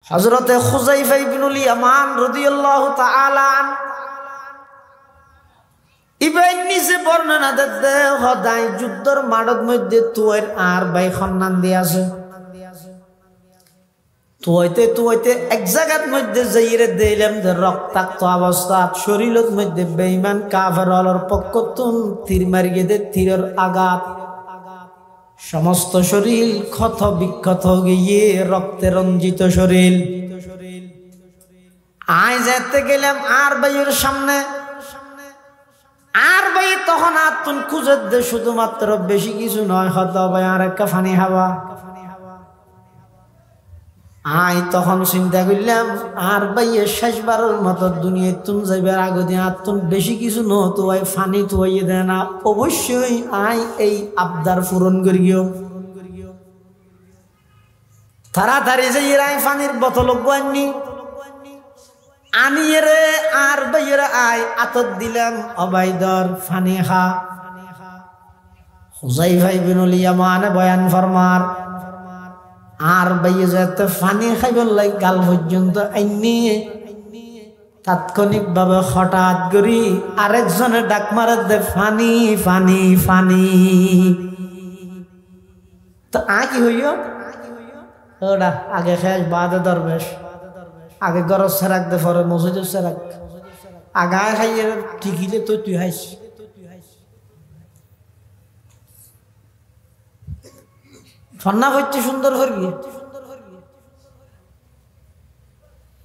হযরতে খুযাইফা ইবনুল ইয়ামান রাদিয়াল্লাহু তাআলা আন ইবাই নিচে বর্ণনা দেতে হদাই যুদ্ধর মাঠের মধ্যে তুয়ের আর ভাই খন্নান দিয়ে আছে তুইতে এক জায়গার মধ্যে যাইরে দিলাম যে রক্তাক্ত অবস্থা শরীরের মধ্যে বেঈমান কাফেরর পক্ষতুন তীর মারিয়ে দে তীরের আঘাত সমস্ত শরীর ক্ষত বিক্ষত গিয়ে রক্তে রঞ্জিত শরীর আয় যেতে গেলাম আর ভাইয়ের সামনে আর ভাই তখন আতুন খুঁজে দে শুধুমাত্র বেশি কিছু নয় হতো ভাই আর একটা ফানি হাওয়া আয় তখন চিন্তা করলাম আর ভাইয়ের শেষবারের মতো দুনিয়ায় তুন যাইবার আগে দিয়ে আতুন বেশি কিছু নহতো ভাই ফানি তুইয়ে দেয় না অবশ্যই আয় এই আবদার পূরণ করিও তাড়াতাড়ি যাই রায় ফানির বোতল আনি আনিয়ে রে আর ভাইয়ের আয় আতত দিলাম অবাইদর ফানি খা হুযাইফা ইবনুল ইয়ামান বয়ান ফরমার আর ভাইয়ে যাতে ফানি খাইবার লাই গাল পর্যন্ত আইনি তাৎক্ষণিক ভাবে হঠাৎ করি আরেকজনে ডাক মারে দে ফানি ফানি ফানি তো কি হইও ওটা আগে শেষ বাদে দরবেশ আগে গরজ সেরাক দে পরে মসজিদের সেরাক আগায় খাইয়ে ঠিকিলে তো তুই হাইস ফন্না হচ্ছে সুন্দর করবি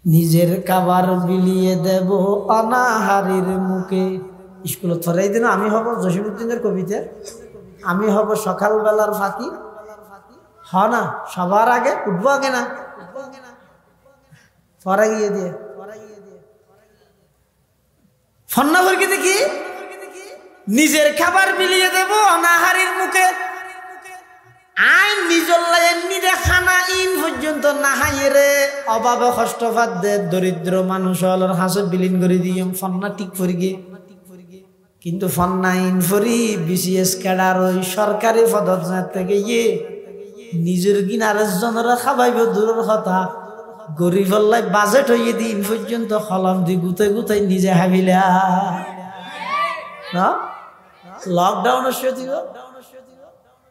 নিজের কাবার বিলিয়ে দেব অনাহারির মুখে স্কুলে ধরাই দিন আমি হব জসিমউদ্দিনের কবিতা আমি হব সকালবেলার ফাঁকি হ না সবার আগে উঠবো আগে না পরে গিয়ে দিয়ে ফন্না করবি দেখি নিজের খাবার বিলিয়ে দেব অনাহারির মুখে আইন নিজল এমনিতে খানা ইন পর্যন্ত না হাইরে অভাবে কষ্টপাত দে দরিদ্র মানুষ হলর হাসে বিলীন করে দিম ফন্না ঠিক করি গিয়ে কিন্তু ফন্না ইন ফরি বিসিএস ক্যাডার ওই সরকারি পদত থেকে গিয়ে নিজের কিনারের জনরা খাবাইব দূরের কথা গরিব হল্লাই বাজেট হইয়ে দিন পর্যন্ত কলম দি গুতে গুতে নিজে হাবিলা না লকডাউনের সত্যি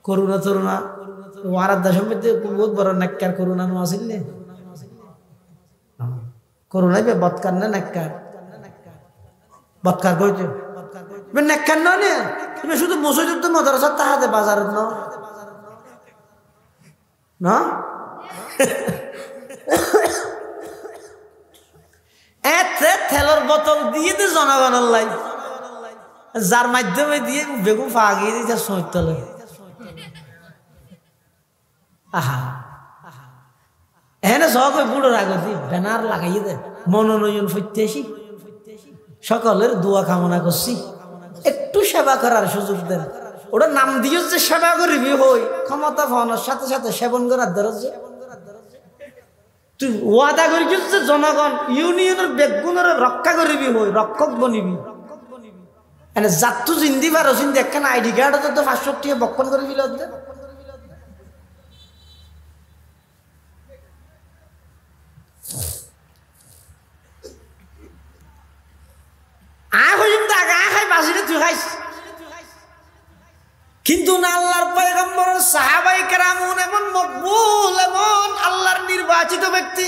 করোনা তরুণা ওয়ারার দেশের মধ্যে বহুত বড় নাক্কার করোনা নো আসিল নে করোনাই বে বৎকার না নাক্কার বৎকার কইছো বে নাক্কার না নে তুমি শুধু মসজিদ তো মাদ্রাসা তাহাতে বাজারত ন না এতে তেলের বোতল দিয়ে দে জনগণের লাই যার মাধ্যমে দিয়ে বেগু ফাগিয়ে দিতে সইতলে আহা এনে সব বুড়োর আগতি ব্যানার লাগাইয়ে দে মনোনয়ন প্রত্যাশী সকলের দোয়া কামনা করছি একটু সেবা করার সুযোগ দেন ওটা নাম দিয়ে যে সেবা করিবি হই ক্ষমতা পাওয়ার সাথে সাথে সেবন করার দরজা তুই ওয়াদা করিস যে জনগণ ইউনিয়নের বেগুনের রক্ষা করিবি হই রক্ষক বনিবি এনে জাতু জিন্দি পারো চিন্তি একখান আইডি কার্ড তো 500 টাকা বক্ষণ করে দিল কিন্তু না আল্লাহর পয়গম্বরের সাহাবায়ে কেরামুন এমন মকবুল এমন আল্লাহর নির্বাচিত ব্যক্তি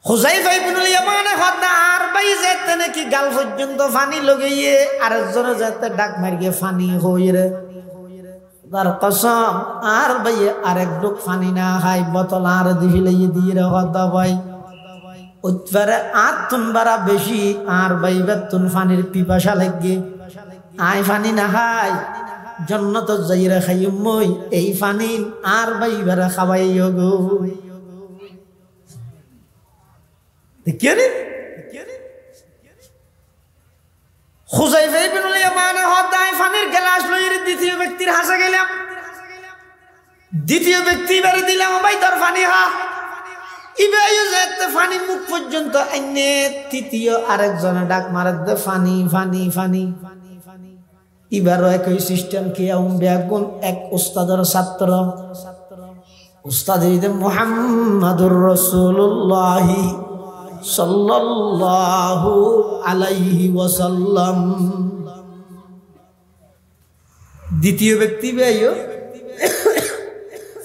হুযাইফা ইবনুল ইয়ামান হদা আর ভাই যেতে নাকি গাল পর্যন্ত পানি লাগাইয়ে আরেকজনে যেতে ডাক মারিয়ে পানি হইরে তার কসম আর ভাই আরেক ডুক পানি না খাই বোতল আর দিবিলাইয়ে দিয়ে হদা ভাই উৎপারে আর তুন বারা বেশি আর ভাই বেতুন পানির পিপাসা লাগে আই পানি না খাই জন্নত যাইরা খাইম মই এই পানি আর ভাই বারা খাওয়াইও গো দেখিরে হুযাইফা ইবনুল ইয়ামান হদাই পানির গ্লাস লইরে দ্বিতীয় ব্যক্তির হাসে গেলাম দ্বিতীয় ব্যক্তি বারে দিলাম ভাই তোর পানি খা ইবাইও যেতে পানি মুখ পর্যন্ত আইনে তৃতীয় আরেকজনে ডাক মারে দে পানি পানি পানি এবারও একই সিস্টেম কি বেগুন এক উস্তাদের ছাত্র উস্তাদ হইতে মুহাম্মাদুর রাসূলুল্লাহ সাল্লাল্লাহু আলাইহি ওয়াসাল্লাম। দ্বিতীয় ব্যক্তি বেআইও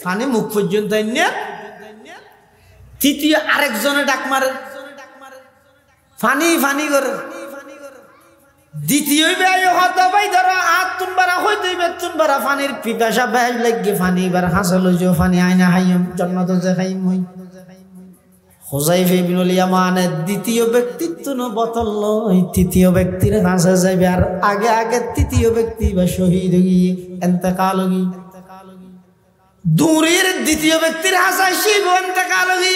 ফানি মুখ পর্যন্ত আইনা তৃতীয় আরেকজনে ডাক মারে ফানি ফানি করে। দ্বিতীয় বেআইও হত ভাই ধরো হাত তুনবারা হইতে বেতুনবারা ফানির পিপাসা বেশ লাগে ফানি এবার হাসল যে ফানি আয়না হাইম জান্নাত যে খাইম হই। হুযায়ফা ইবনুল ইয়ামানের দ্বিতীয় ব্যক্তিত্ব ন বোতল লই তৃতীয় ব্যক্তির কাছে যাবে আর আগে আগে তৃতীয় ব্যক্তি বা শহীদ হয়ে ইন্তেকাল হই। দূরের দ্বিতীয় ব্যক্তির হাসায় সে ইন্তেকাল হই,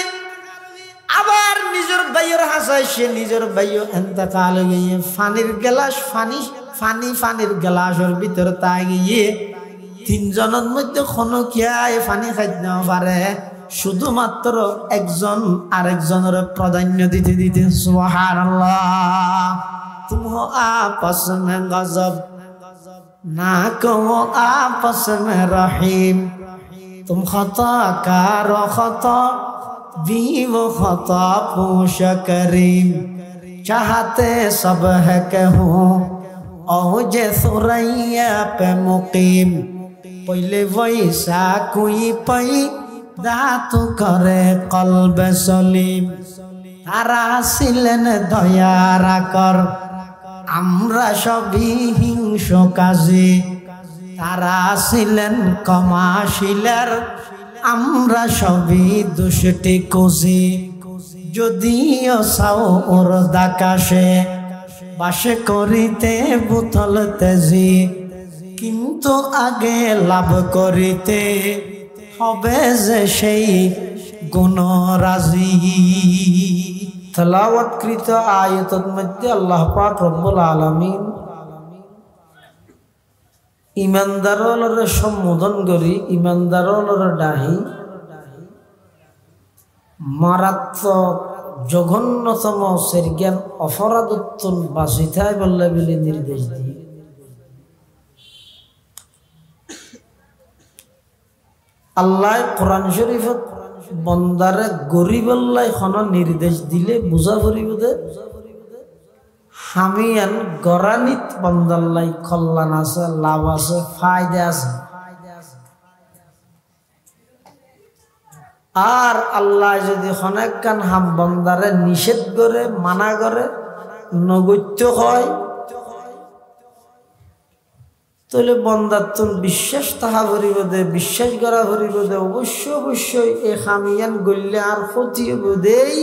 আবার নিজের ভাইয়ের হাসায় সে নিজের ভাইও ইন্তেকাল হয়ে। ফানির গ্লাস ফানি ফানি ফানির গ্লাসের ভিতর তাই গিয়ে তিনজনের মধ্যে কোনো খেয়ায় ফানি খাইতে না পারে, শুধুমাত্র একজন আরেকজনের প্রাধান্য দিতে দিতে সুবহানাল্লাহ। তুম হো আপস মে গজব না কহো আপস মে রহিম, तुम खता कारो खता भी वो खता पूछ करीम, चाहते सब है कहूँ औजे सुरैया पे मुकीम, पहले वैसा कोई पई दातु करे कल्ब सलीम, तारा सिलेन दया कर আমরা সবই হিংস কাজে, তারা ছিলেন কমাশিলার আমরা সবই দুষ্টি কোজে, যদিও চাও ওর দাকাশে বাসে করিতে বুতল তেজি, কিন্তু আগে লাভ করিতে হবে যে সেই গুণরাজি। তেলাওয়াতকৃত আয়াতের মধ্যে আল্লাহ পাক রব্বুল আলামিন ইমানদাররে সম্বোধন করি, ইমানদাররে ডাহি মারাত্মক জঘন্যতম সেরজ্ঞান অপরাধোত্তন বাসিথায় বললে বলে নির্দেশ দিয়ে আল্লাহ কোরআন শরীফত বন্দারে গরিব আল্লাহ খন নির্দেশ দিলে বুঝা পড়িব দে হামিয়ান গরানিত বন্দাল্লাই কল্যাণ আছে, লাভ আছে, ফায়দা আছে। আর আল্লাহ যদি অনেক কান হাম বন্দারে নিষেধ করে মানা করে নগত্য হয়, তাহলে বন্দার তুন বিশ্বাস তাহা ভরিব দে, বিশ্বাস করা ভরিব দে। অবশ্যই অবশ্যই এ হামিয়ান গল্লে আর ক্ষতি হব দেই,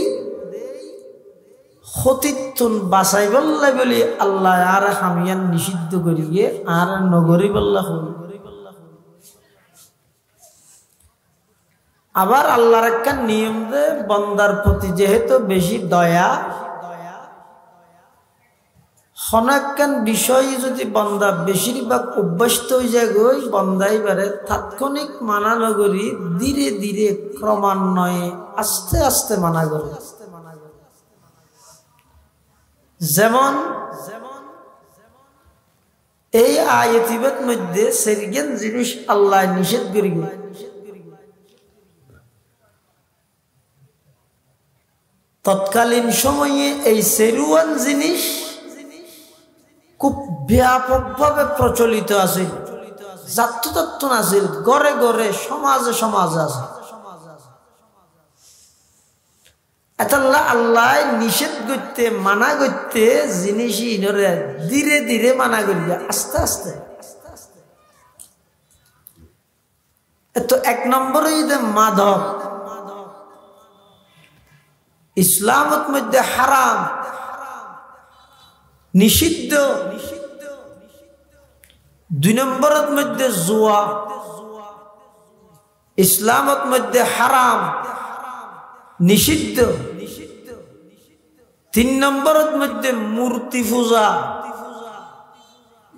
ক্ষতিতুন বাঁচাই বললে বলি আল্লাহ আর হামিয়ান নিষিদ্ধ করিয়ে আর নগরী বললা হল। আবার আল্লাহর একটা নিয়ম দে বন্দার প্রতি যেহেতু বেশি দয়া, হনাক্কান বিষয় যদি বন্দা বেশিরভাগ অভ্যস্ত হয়ে যায় গই বন্দাই বারে তাৎক্ষণিক মানা নগরী ধীরে ধীরে ক্রমান্বয়ে আস্তে আস্তে মানা করে। যেমন এই আয়াতিবের মধ্যে সেরগেন জিনিস আল্লাহ নিষেধ করি, তৎকালীন সময়ে এই সেরুয়ান জিনিস খুব ব্যাপকভাবে প্রচলিত আছে, জাত্যতত্ত্ব আছে, গড়ে গড়ে সমাজে সমাজে আছে। এতাল্লাহ আল্লাহ নিষেধ করতে মানা করতে জিনিসই ধরে ধীরে ধীরে মানা করিয়া আস্তে আস্তে। তো এক নম্বরে মাদক ইসলামত মধ্যে হারাম নিষিদ্ধ। দুই নম্বরের মধ্যে জুয়া ইসলামত মধ্যে হারাম নিষিদ্ধ। তিন নম্বরের মধ্যে মূর্তি পূজা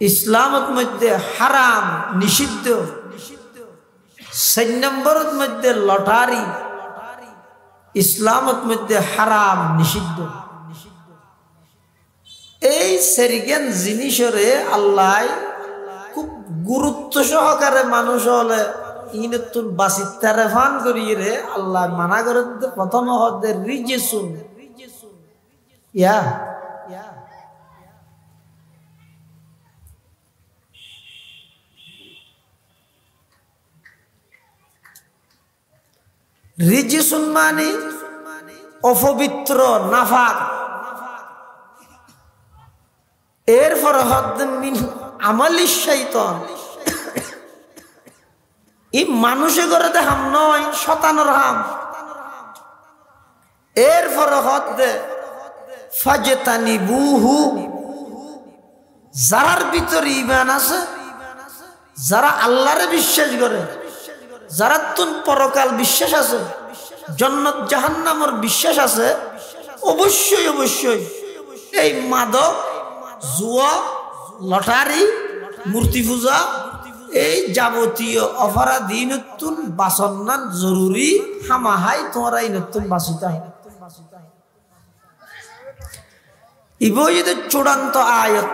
ইসলামত মধ্যে হারাম নিষিদ্ধ। চার নম্বরের মধ্যে লটারি ইসলামত মধ্যে হারাম নিষিদ্ধ। এই সেরিগেন জিনিসরে আল্লাহ খুব গুরুত্ব সহকারে মানুষ হলে ইনতুন বাসিতারে ফান করিয়ে রে আল্লাহ মানা করে প্রথম হদে রিজেসুন ইয়া রিজেসুন মানে অপবিত্র নাফাক এরপর হদ মিন আমালিশ শাইতান এই মানুষে করে হাম নয় শতানোর হাম এরপর হদ ফাজতানি বুহু যার ভিতরে ঈমান আছে যারা আল্লাহরে বিশ্বাস করে যারা তুন পরকাল বিশ্বাস আছে জান্নাত জাহান্নামের বিশ্বাস আছে অবশ্যই অবশ্যই এই মাদক জুয়া লটারি মূর্তি পূজা এই যাবতীয় অপরাধী নতুন বাসন্নান জরুরি হামাহাই তোমরা এই নতুন বাসিতা ইবইতে চূড়ান্ত আয়াত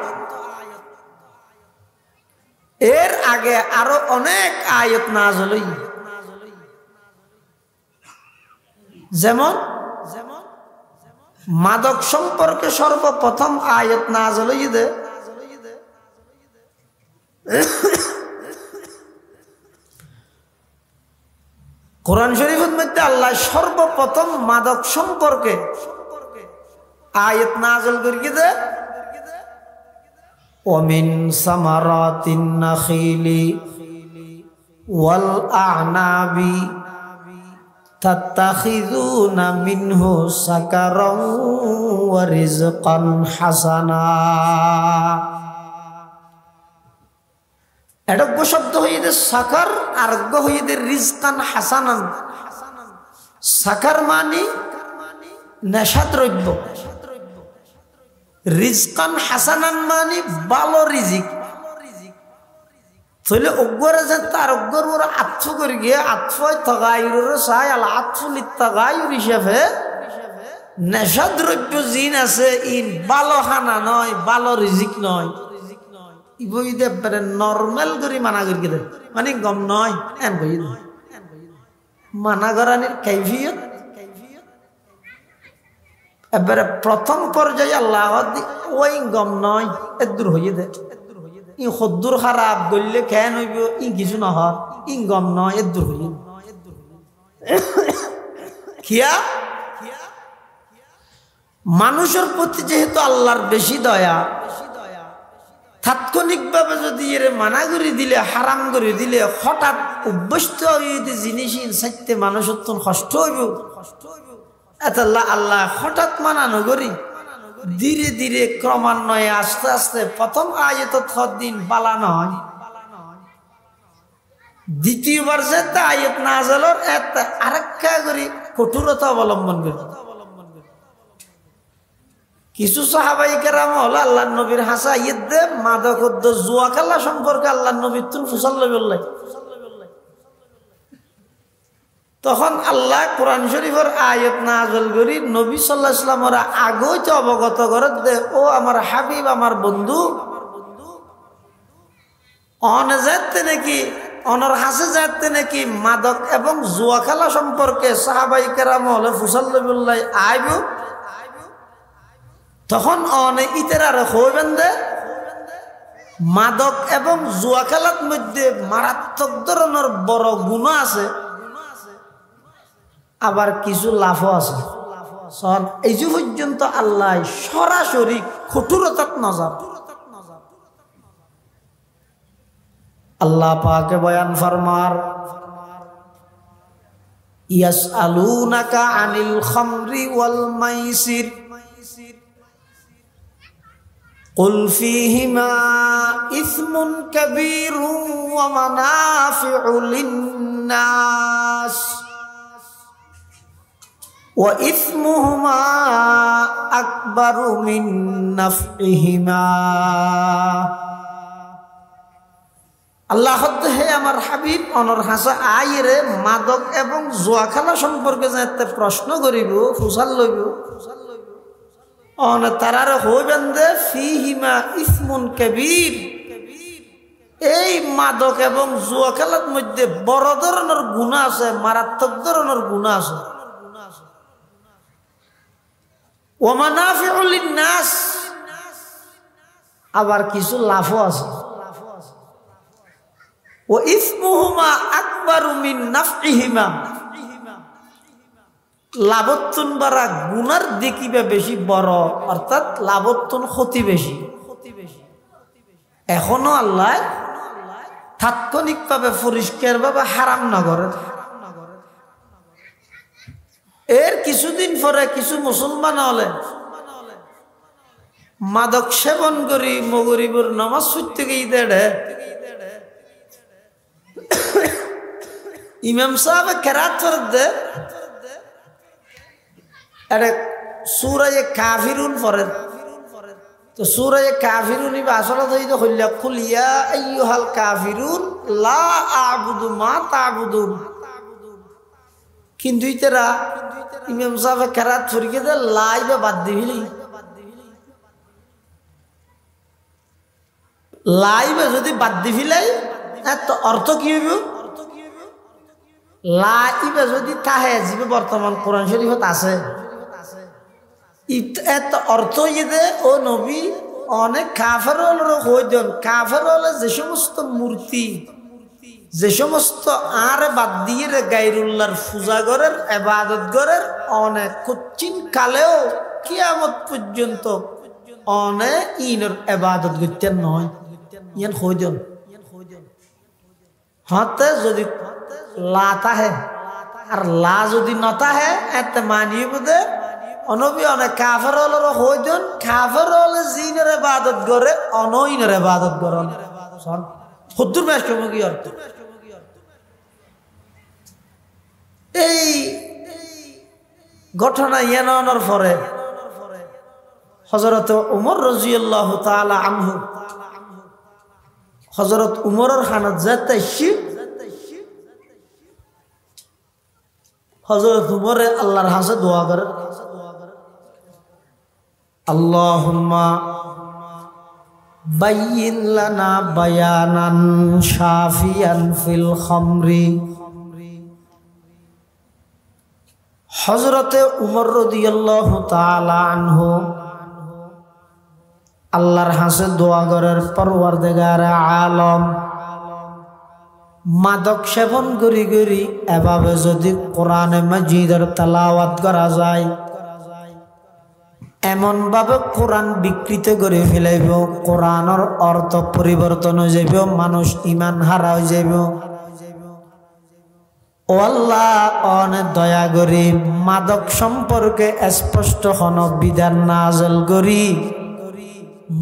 এর আগে আরো অনেক আয়াত নাযিল হই যেমন মাদক সম্পর্কে সর্বপ্রথম আয়াত নাযিল হইছে কোরআন শরীফের মধ্যে আল্লাহ সর্বপ্রথম মাদক সম্পর্কে আয়াত নাযিল করেছে ওমিন সামারাতিন নাখিলি ওয়াল আ'নাবি তাত্তাখিযুনা মিনহু সাকারান ওয়া রিজকান হাসানা এডগ্য শব্দ হইতে সাকার আর গ হইতে রিজকান হাসানান সাকার মানে নেশাদ্রব্য রিজকান হাসানান মানে ভালো রিজিক তাহলে অজ্ঞরে যে তার অজ্ঞর ওরা আত্ম করে গিয়ে আত্ময় তগায়ুর চাই আল আত্মলিত তগায়ুর হিসাবে নেশাদ্রব্য জিন আছে ইন ভালো খানা নয় ভালো রিজিক নয় ইবইতে একবারে নর্মাল করে মানা করে গেলে মানে গম নয় এন কই মানা করানির কাইফিয়ত এবারে প্রথম পর্যায়ে আল্লাহ ওই গম নয় এ দূর হইয়ে দে ই খদ্দুর খারাপ গললে কেন হইব ই কিছু নহর ই গম নয় এ দূর হইয়ে খিয়া মানুষের প্রতি যেহেতু আল্লাহর বেশি দয়া তাৎক্ষণিকভাবে যদি এর মানা করে দিলে হারাম করে দিলে হঠাৎ অভ্যস্ত হয়ে জিনিস সাইতে মানুষের তো কষ্ট হইব এতাল্লাহ আল্লাহ হঠাৎ মানানো করি ধীরে ধীরে ক্রমান্বয়ে আস্তে আস্তে প্রথম আয়াত দিন বালা নয় দ্বিতীয়বার যে আয়াত নাযিলের আরেকটা করে কঠোরতা অবলম্বন করে কিছু সাহাবায়ে কেরাম হলো আল্লাহর নবীর হাসা ইদ্দে মাদক জুয়া খেলা সম্পর্কে আল্লাহর নবীর তুন ফুসাল্লাহ তখন আল্লাহ কোরআন শরীফের আয়াত নাযিল করি নবী সাল্লাল্লাহু আলাইহি ওয়াসাল্লামরা আগেই অবগত করে দে ও আমার হাবিব আমার বন্ধু অনে যাতে নাকি অনর হাসে যাতে নাকি মাদক এবং জুয়া খেলা সম্পর্কে সাহাবায়ে কেরাম হলো ফুসাল্লাহ আইব তখন অনে ইতরার হইবেন দে মাদক এবং জুয়া খেলার মধ্যে মারাত্মক ধরনের বড় গুনাহ আছে আবার কিছু লাভও আছে এই যে পর্যন্ত আল্লাহ সরাসরি কঠোরতার নজর আল্লাহ পাকে বয়ান ফরমার ইয়াসআলুনাকা আনিল খামরি ওয়াল মাইসির কুল ফীহিমা ইসমুন কাবীরুন ওয়া মানাফিউ লিন-নাস ওয়া ইসমুহুমা আকবারু মিন নাফইহিমা আল্লাহ হে আমার হাবিব অনর হাসা আইরে মাদক এবং জুয়া খেলা সম্পর্কে যাতে প্রশ্ন করিব ফুসাল লইব অন তারার হইবেন দে ফীহিমা ইসমুন কাবীর এই মাদক এবং জুয়া খেলার মধ্যে বড় ধরনের গুনাহ আছে, মারাত্মক ধরনের গুনাহ আছে। ওয়া মানাফিউল লিন-নাস, আবার কিছু লাভও আছে। ওয়া ইসমুহুমা আকবারু মিন নাফইহিমা, লাভতুন বাড়া গুনার দেখিবে বেশি বড়, অর্থাৎ লাভতুন ক্ষতি বেশি। এখনো আল্লাহ তাৎক্ষণিকভাবে পরিষ্কারভাবে হারাম না করে। এর কিছুদিন পরে কিছু মুসলমান হলে মাদক সেবন করি মগরিবের নামাজ পড়তে গিয়ে দেড়ে ইমাম সাহেব কেরাত করে দে আরে সূরা কাফিরুন পড়ে। তো সূরা কাফিরুন আসলে তো হইলা কুল ইয়া আইয়ুহাল কাফিরুন লা আ'বুদু মা তা'বুদুন, কিন্তু ইতারা ইমাম সাহেব কেরাত ফরিকে দে লাইবে বাদ দিবিলি, লাইবে যদি বাদ দিবিলাই তো অর্থ কি হইব? লাইবে যদি তাহে জিবে বর্তমান কোরআন শরীফত আছে এত অর্থ ইয়ে ও নবী অনেক কাফের হয়ে দেন। কাফের হলে যে সমস্ত মূর্তি, যে সমস্ত আর বাদ দিয়ে গায়রুল্লাহর পূজা করেন, ইবাদত করেন, অনেক কঠিন কালেও কিয়ামত পর্যন্ত অনেক ইনের ইবাদত করতেন নয়, ইয়ান হয়ে দেন। হাতে যদি লা তাহে আর লা যদি নতা হে এতে মানিয়ে বোধে অনবী অনেক কাফের হলের হইতেন। কাফের হলে জিনের ইবাদত করে, অনইনের ইবাদত করেন। সত্তর ব্যস্তমুখী অর্থ। এই ঘটনা ইয়ানোর পরে হযরত উমর রাদিয়াল্লাহু তাআলা আনহু, হযরত উমরের খানাত যাইতাইছি, হযরত উমরে আল্লাহর কাছে দোয়া করে, আল্লাহুম্মা বাইয়িন লানা বায়ানান শাফিয়ান ফিল খামরি। হযরতে উমর রাদিয়াল্লাহু তাআলা আনহু আল্লাহর কাছে দোয়া করার পরওয়ারদিগারে আলম, মাদক সেবন করি করি এভাবে যদি কোরআনে মাজিদের তেলাওয়াত করা যায়, এমন ভাবে কোরআন বিকৃত করে ফেলাইব, কোরআনের অর্থ পরিবর্তন হয়ে যাইব, মানুষ ইমান হারা হয়ে যাইব। ও আল্লাহ অনেক দয়া করি মাদক সম্পর্কে স্পষ্ট হন বিধান নাযিল করি,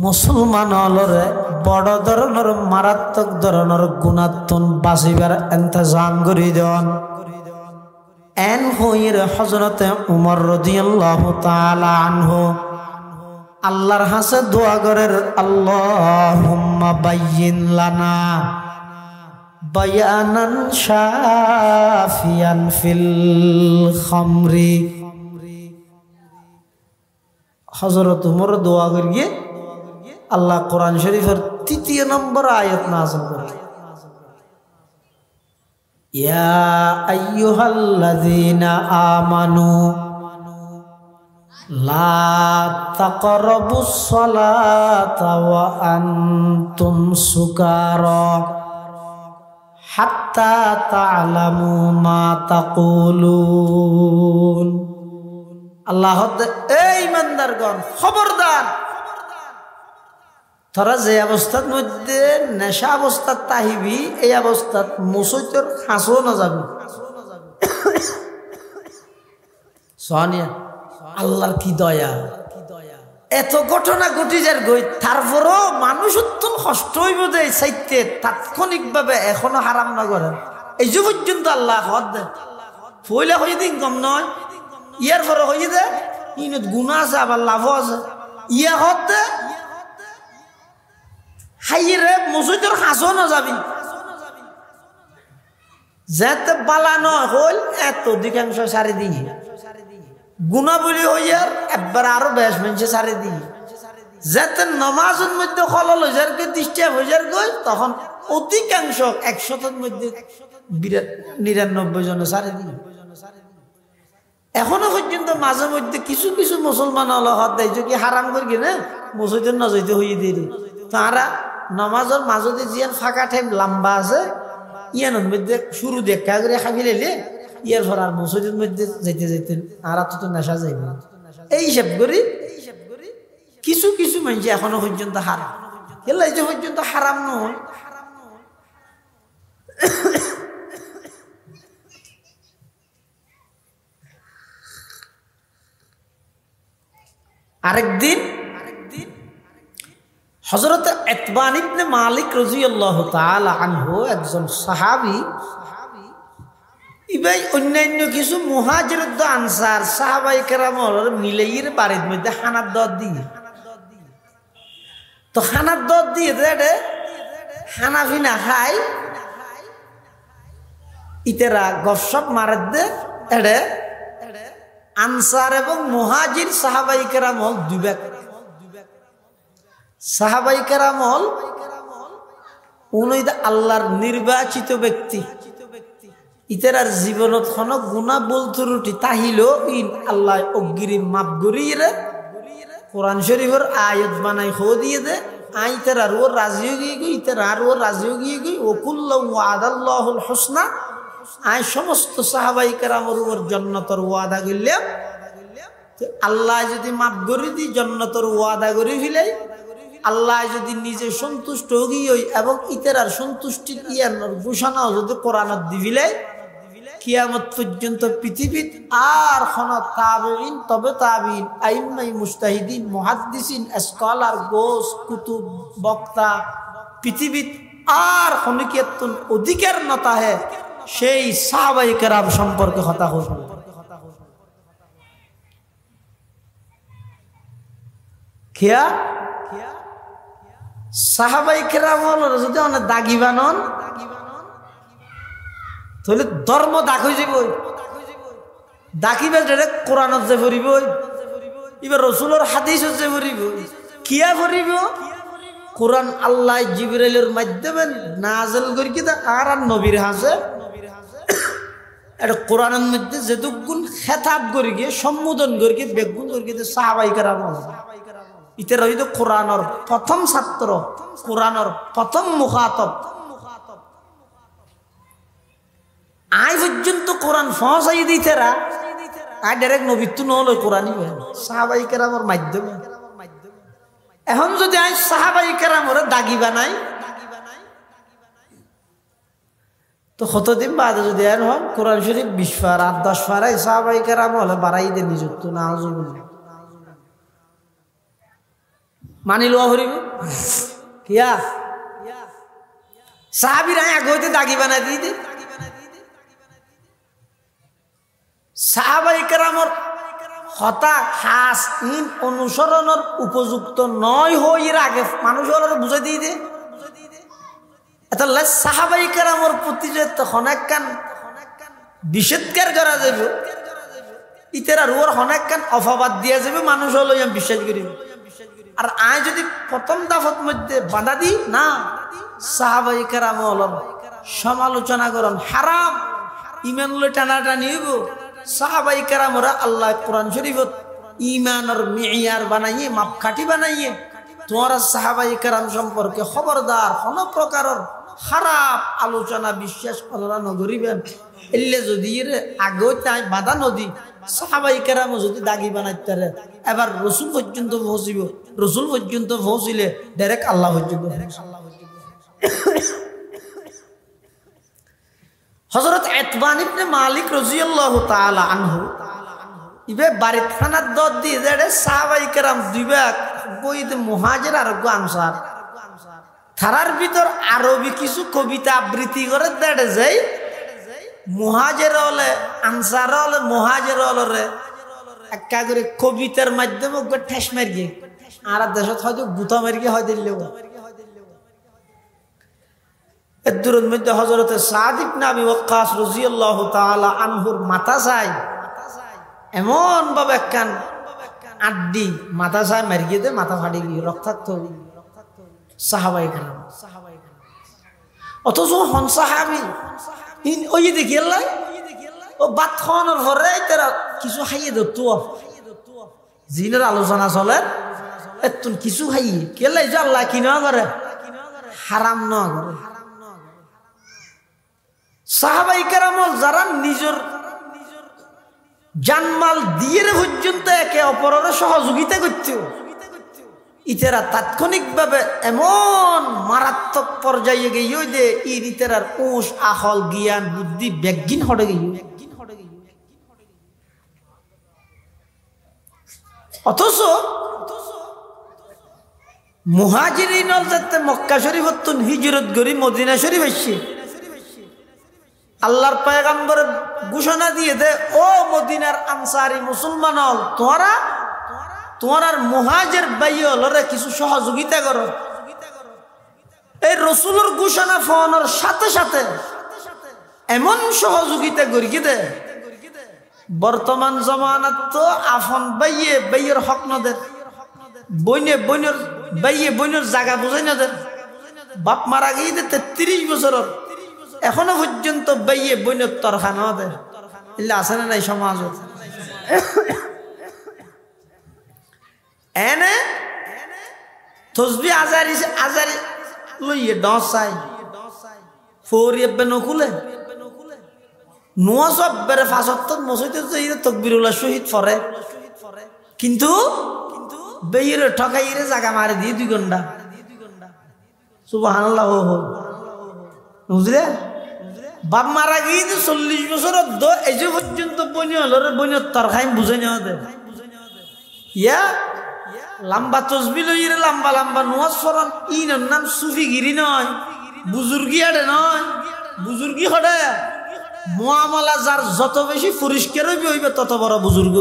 মুসলমান হলরে বড় ধরনের মারাত্মক ধরনের গুণাত্মন বাঁচিবার ইন্তজাম করি দেন। এন হইর হযরতে উমর রাদিয়াল্লাহু তাআলা আনহু আল্লাহর কাছে দোয়া করেন, আল্লাহুম্মা বাইয়িন লানা বায়ানান শাফিয়ান ফিল খামরি। হযরত উমর দোয়া করিয়ে আল্লাহ কোরআন শরীফের ৩য় নম্বর আয়াত নাযিল করেন, ইয়া আইয়ুহাল্লাযীনা আমানু লা তাকরাবুস সালাতা ওয়া আনতুম সুকারা হাত্তা তা'লামু মা তাকুলুন। আল্লাহ এই ইমানদারগণ খবরদার, তোরা যে অবস্থার মধ্যে নেশা অবস্থাত তাহিবি, এই অবস্থাত মুসৈতর হাসো না যাবি। সোনিয়া আল্লাহর কি দয়া, এত ঘটনা ঘটি যার গই, তারপরও মানুষ উত্তম কষ্ট হইব যে চাইতে তাৎক্ষণিকভাবে এখনো হারাম না করেন, এই যে পর্যন্ত আল্লাহ হদ দে ফইলা হয়ে দিন কম নয়, ইয়ার পরে হয়ে দে ইনত গুণা আছে আবার লাভও আছে, ইয়া হদ দে হাইরে মসজিদের হাসো না যাবি, যেতে বালা নয় হইল এত অধিকাংশ সারি দিয়ে গুণা বলি হইয়ার একবার আরো বেশ মানুষে সারি দিয়ে যাতে নমাজের মধ্যে খলল হয়ে যার গে ডিস্টার্ব হয়ে যার গই তখন অধিকাংশ 100-এর মধ্যে 99 জনে সারে দিই। এখনো পর্যন্ত মাঝে মধ্যে কিছু কিছু মুসলমান হলো হাত দেয় যে কি হারাম করি না মসজিদের নজরতে হয়ে দিয়ে তারা নামাজের মাঝে জিয়ান ফাঁকা টাইম লম্বা আছে ইয়ানোর মধ্যে শুরু দেখা করে খাবি লেলে ইয়ার পর আর মসজিদের মধ্যে যেতে যেতেন আর তো নেশা যাইবে এই হিসাব করি কিছু কিছু মানুষ এখনো পর্যন্ত হারাম এলা এই যে পর্যন্ত হারাম নয়। আরেকদিন হযরত ইতবান ইবনে মালিক রাদিয়াল্লাহু তাআলা আনহু একজন সাহাবী ইবাই অন্যান্য কিছু মুহাজির ও আনসার সাহাবায়ে কেরামর মিলাইয়ের বাড়ির মধ্যে খানার দর দিয়ে তো খানার দর দিয়ে দেড়ে খানা পিনা খাই ইতেরা গপসপ মারার দে এড়ে আনসার এবং মুহাজির সাহাবায়ে কেরাম হল দুই ভাগ। সাহাবায়ে কেরাম হল উনিদা আল্লাহর নির্বাচিত ব্যক্তি ইতেরার জীবনত কোনো গুনাহ বলতে রুটি তাহিলো ইন আল্লাহ অগ্রিম মাফ করিয়ে কোরআন শরীফের আয়াত বানাই খো দিয়ে দে আই তেরার ও রাজি হয়ে গই ইতেরার ও রাজি হয়ে গই ও কুল্লু ওয়াদাল্লাহুল হুসনা আই সমস্ত সাহাবায়ে কেরামের উপর জান্নাতের ওয়াদা করলাম আল্লাহ যদি মাফ করে দি জান্নাতের ওয়াদা করে ফেলে আল্লাহ যদি নিজে সন্তুষ্ট হই এবং ইতরার সন্তুষ্টির ইয়ানোর ঘোষণা যদি কোরআনত দি ফেলে কিয়ামত পর্যন্ত পৃথিবীত আর কোন তাবেঈন তবে তাবেঈন আইম্মাই মুজতাহিদিন মুহাদ্দিসিন স্কলার গোস কুতুব বক্তা পৃথিবীত আর কোনকিয়াতুন অধিকার নতা হে সেই সাহাবায়ে কেরাম সম্পর্কে কথা হল। কিয়া সাহাবায়ে কেরাম যদি অনেক দাগি বানন তাহলে ধর্ম দাগ হয়ে যাব দাকিবে যেটা কোরআনত যে পড়িব এবার রসুলের হাদিস যে পড়িব কিয়া পড়িব কোরআন আল্লাহ জিবরাইলের মাধ্যমে নাযিল করি কিতা আর নবীর হাসে এটা কোরআনের মধ্যে যেটুকুন খেতাব করি গিয়ে সম্বোধন করি গিয়ে বেগুন করি গিয়ে সাহাবায়ে কেরাম ইতে রহিত কোরআনের প্রথম ছাত্র কোরআনের প্রথম মুখাতব আই পর্যন্ত কোরআন পৌঁছাই দিতেরা আই ডাইরেক্ট নবীত্ব নহলে কোরআনই সাহাবায়ে কেরামের মাধ্যমে। এখন যদি আই সাহাবায়ে কেরামের দাগি বানাই তো কতদিন বাদে যদি আর হন কোরআন শরীফ 20 পারা 10 পারাই সাহাবায়ে কেরাম হলে বাড়াই দে নিযুক্ত না আউযুবিল্লাহ মানি লওয়া হরিব কিয়া সাহাবীরা আগে হইতে দাগি বানাই দিতে সাহাবায়ে কেরামের হতা খাস ইন অনুসরণের উপযুক্ত নয় হইর আগে মানুষ হলে বুঝাই দিয়ে দে এটা সাহাবায়ে কেরামের প্রতি যে তখন একখান নিষেধকার করা যাবে ইতেরা রুয়ার হনেকখান অফাবাদ দিয়া যাবে মানুষ হলো আমি বিশ্বাস করি আর আয় যদি প্রথম দাফত মধ্যে বাধা দিই না সাহাবায়ে কেরাম হলন সমালোচনা করন হারাম ইমান লই টানাটানি হইব সাহাবায়ে কেরামরা আল্লাহ কোরআন শরীফত ইমানের মিয়ার বানাইয়ে মাপকাঠি বানাইয়ে তোমার সাহাবায়ে কেরাম সম্পর্কে খবরদার কোন প্রকারের খারাপ আলোচনা বিশ্বাস করা নগরিবেন এলে যদি আগে তাই বাধা নদী সাহাবায়ে কেরাম যদি দাগি বানাইতে এবার রসুল পর্যন্ত পৌঁছিব রসুল পর্যন্ত পৌঁছিলে ডাইরেক্ট আল্লাহ পর্যন্ত হযরত ইতবান ইবনে মালিক রাদিয়াল্লাহু তাআলা আনহু ইবে বাড়ি খানার দর দিয়ে দেড়ে সাহাবায়ে কেরাম দুই ভাগ বইতে মুহাজির আর আনসার থারার ভিতর আরবি কিছু কবিতা আবৃত্তি করে দেড়ে যাই মুহাজির হলে আনসার হলে মুহাজির হলে একটা করে কবিতার মাধ্যমে ঠেস মারিয়ে আর দেশত হয়তো গুতা মারিয়ে হয় দিলেও এর দূরের মধ্যে হযরত সাদ ইবনে আবি ওয়াক্কাস রাদিয়াল্লাহু তাআলা আনহুর মাথা চাই এমন ভাবে একখান আড্ডি মাথা চায় মারিয়ে দে মাথা ফাটি গিয়ে রক্তাক্ত সাহাবাই কালাম অথচ হন সাহাবি ওই দেখি আল্লাহ ও বাত খাওয়ানোর পরে তারা কিছু খাইয়ে দিত জিনের আলোচনা চলে এতুন কিছু খাইয়ে কেলাই যে আল্লাহ কি না করে হারাম না করে সাহাবাই কেরামল যারা নিজের জানমাল দিয়ে পর্যন্ত একে অপরের সহযোগিতা করছে ইতেরা তাৎক্ষণিকভাবে এমন মারাত্মক পর্যায়ে গিয়ে যে ইতেরার উঁশ আহল জ্ঞান বুদ্ধি ব্যাগিন হটে গিয়ে অথচ মুহাজিরিনল যাতে মক্কা শরীফ হিজরত করি মদিনা শরীফ আসছে আল্লাহর পয়গম্বর ঘোষণা দিয়ে দে ও মদিনার আনসারি মুসলমান হল তোমার মুহাজির ভাইয়লরে কিছু সহযোগিতা করো এই রসুলের ঘোষণা ফোনের সাথে সাথে এমন সহযোগিতা করি দে বর্তমান জমানাত তো আফন বাইয়ের হক নদের বইনের জায়গা বুঝাই নদের বাপ মারা গিয়ে 33 বছরের এখনো পর্যন্ত বাইয়ে বইনের তরখা নদের এলে আছে না নাই সমাজ এনে তসবি আজারি লইয়ে ডসাই ফোরিয়ে নকুলে নোয়া সব বেড়ে ফাঁসত্তর মসজিদে যে তকবিরুল্লাহ শহীদ ফরে কিন্তু বেইরে ঠকাইরে জায়গা মারে দিয়ে 2 ঘন্টা সুবহানাল্লাহ বুঝলে বাপ মারা গিয়ে 40 বছর এই যে পর্যন্ত বনি হল বইনের তরখাই বুঝে নেওয়া দে ইয়া লম্বা তসবি লইরে লম্বা লম্বা নোয়াজ ফরন ইনার নাম সুফিগিরি নয় বুজুর্গি আড়ে নয় বুজুর্গি হড়ে মুআমালা যার যত বেশি পরিষ্কার হইবে তত বড় বুজুর্গ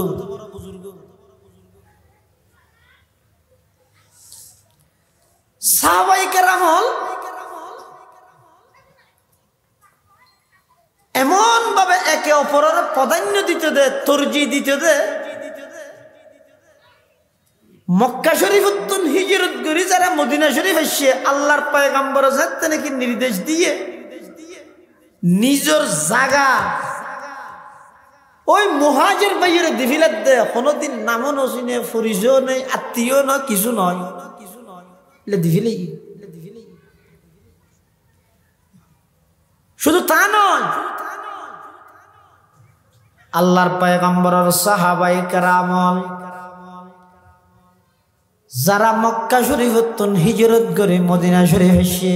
সাহাবায়ে কেরাম এমন ভাবে একে অপরের প্রাধান্য দিতে দে তরজি দিতে দে মক্কা শরীফ হিজরত করি যারা মদিনা শরীফ আসছে আল্লাহর পয়গম্বর যাতে নাকি নির্দেশ দিয়ে নিজের জায়গা ওই মুহাজির ভাইয়ের দিভিলাত দে কোনদিন নামও নচিনে পরিচয় নেই আত্মীয় নয় কিছু নয় দিভিলেই শুধু তা নয় আল্লাহর পয়গম্বরের সাহাবায়ে কেরাম যারা মক্কা শরীফ হিজরত করে মদিনা শরীফ এসে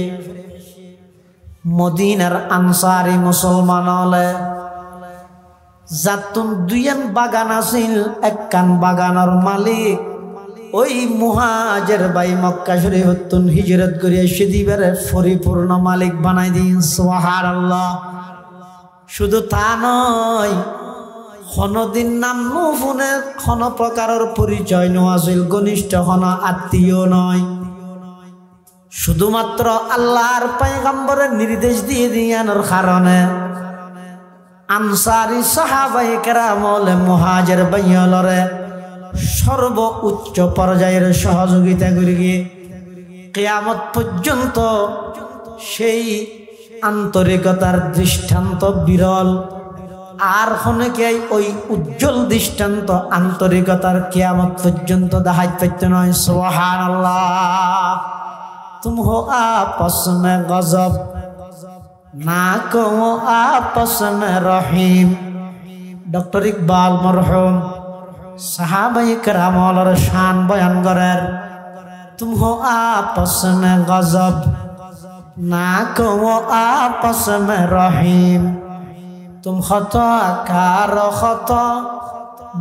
মদিনার আনসারি মুসলমান হলে যাতুন 2 বাগান আছিল 1 বাগানের মালিক ওই মুহাজির ভাই মক্কা শরীফ হিজরত করে এসে দিবারে পরিপূর্ণ মালিক বানাই দিন সুবহানাল্লাহ শুধু তা নয় কোনদিন নাম নুফুনে কোন প্রকারের পরিচয় নয় ঘনিষ্ঠ কোন আত্মীয় নয় শুধুমাত্র আল্লাহর পয়গম্বরের নির্দেশ দিয়ে দিয়ানোর কারণে আনসারি সাহাবায়ে কেরাম মুহাজির ভাইয়লরে সর্ব উচ্চ পর্যায়ের সহযোগিতা করে গিয়ে কিয়ামত পর্যন্ত সেই আন্তরিকতার দৃষ্টান্ত বিরল আর অনেকে ওই উজ্জ্বল দৃষ্টান্ত আন্তরিকতার কিয়ামত পর্যন্ত দেখাই পাইতে নয় সুবহানাল্লাহ तुम हो आपस में गजब ना कहो आपस में रहीम डॉक्टर इकबाल मरहूम साहाबाए केराम शान बयान करें तुम हो आपस में गजब ना कहो आपस में रहीम तुम खता कार खता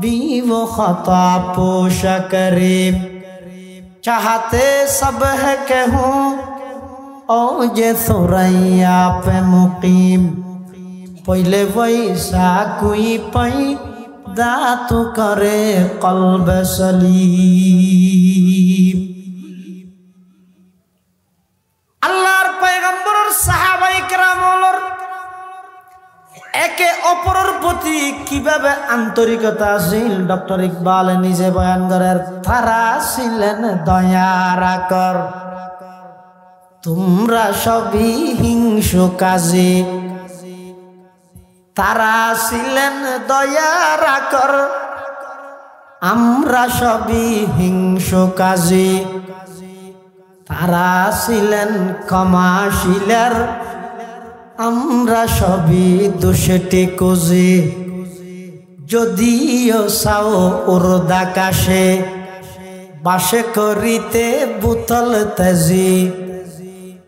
बीव खता पोश करीम चाहते सब है कहूँ औजे सुरैया पे मुकीम पहले वैसा कोई पैदा तो करे कल्ब सलीम अल्लाहर पैगम्बर साहाबाए केराम एके অপরের প্রতি কিভাবে আন্তরিকতা ছিল ডক্টর ইকবাল নিজে বয়ান করেন। তারা ছিলেন দয়ার আকর, তোমরা সবই হিংসুকাজী। তারা ছিলেন দয়ার আকর, আমরা সবই হিংসুকাজী। তারা ছিলেন ক্ষমাশীলের, আমরা সবই দোষেটে কোজে। যদিও চাও উর্দাকাশে, বাসে করিতে বুতল তেজি।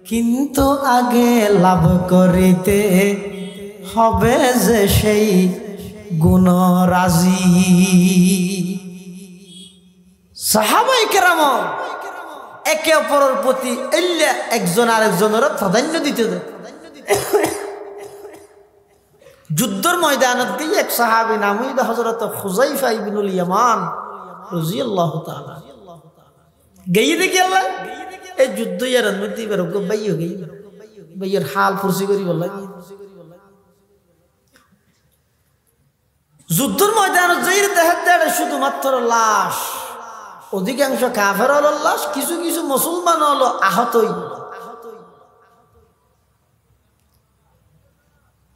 কিন্তু আগে লাভ করিতে হবে যে সেই গুণরাজি। সাহাবায়ে কেরাম একে অপরের প্রতি একজন আরেকজনের প্রাধান্য দিতে দেয়। যুদ্ধের ময়দানত গিয়ে এক সাহাবী নাম হইল হযরত হুযায়ফা ইবনুল ইয়ামান রাদিয়াল্লাহু তাআলা। গিয়ে দেখি আল্লাহ এই যুদ্ধ ইয়ার মধ্যে এবার বাইও গই বাইয়ের হাল ফুরসি করি বললা। যুদ্ধের ময়দানত যাই দেখে শুধুমাত্র লাশ, অধিকাংশ কাফের হলো লাশ, কিছু কিছু মুসলমান হলো আহতই।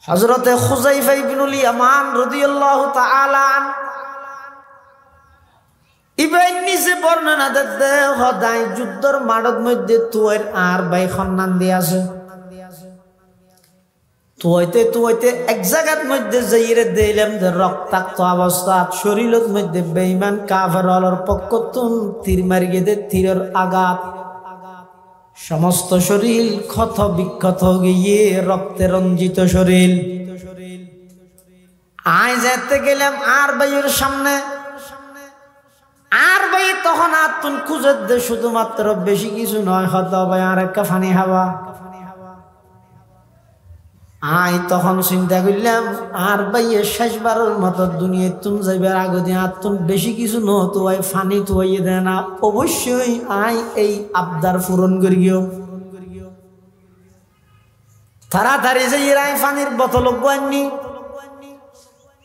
হযরতে হুযায়ফা ইবনুল ইয়ামান রাদিয়াল্লাহু তাআলা ইবাই নিজে বর্ণনা দেতে হদাই যুদ্ধের মাঠের মধ্যে তুয়ের আর ভাই খন্নান দিয়ে আছে। তুইতে এক জায়গার মধ্যে যাইরে দিলাম যে রক্তাক্ত অবস্থা, শরীরের মধ্যে বেঈমান কাফের হলোর পক্ষতুন তীর মারিয়ে দে, তীরের আঘাত সমস্ত শরীর ক্ষত বিক্ষত গিয়ে রক্তে রঞ্জিত শরীর। আয় যেতে গেলাম আর ভাইয়ের সামনে, আর ভাই তখন আতুন খুঁজে দে, শুধুমাত্র বেশি কিছু নয়, হয়তো ভাই আর একটা ফানি হাওয়া। আয় তখন চিন্তা করলাম আর ভাইয়ের শেষবারের মতো দুনিয়া তুম যাইবার আগে দিয়ে আতুন বেশি কিছু নতো ফানি তুয়াইয়ে দেয় না, অবশ্যই আয় এই আবদার পূরণ করিও। তাড়াতাড়ি যাই আয় ফানির বোতল আনি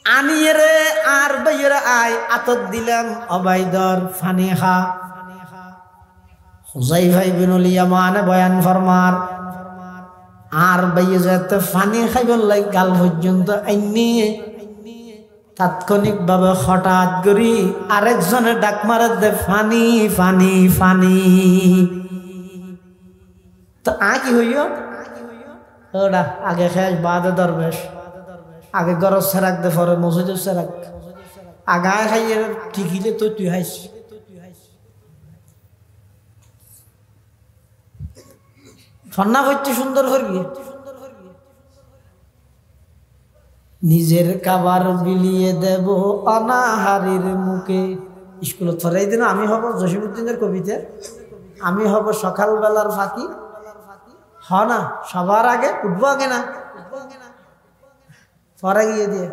আনিয়ে রে আর ভাইয়ের আয় আতত দিলাম, অবাইদর ফানি খা। হুযায়ফা ইবনুল ইয়ামান বয়ান ফরমার আর ভাইয়ে যাতে ফানি খাইবার লাই গাল পর্যন্ত আইনি তাৎক্ষণিক ভাবে হঠাৎ করি আরেকজনে ডাক মারে দে ফানি ফানি ফানি। তো কি হইও ওরা আগে খেস বাদে দরবেশ, আগে গরজ সেরাক দে পরে মসজিদের সেরাক, আগায় খাইয়ে ঠিকিলে তো তুই হাইস। সন্না হচ্ছে সুন্দর করবি, নিজের খাবার বিলিয়ে দেব অনাহারীর মুখে। স্কুলত ফরাই দিন আমি হব জসিমউদ্দিনের কবিতার, আমি হব সকালবেলার ফাঁকি। হ না সবার আগে উঠবো আগে না ফরা গিয়ে দিয়ে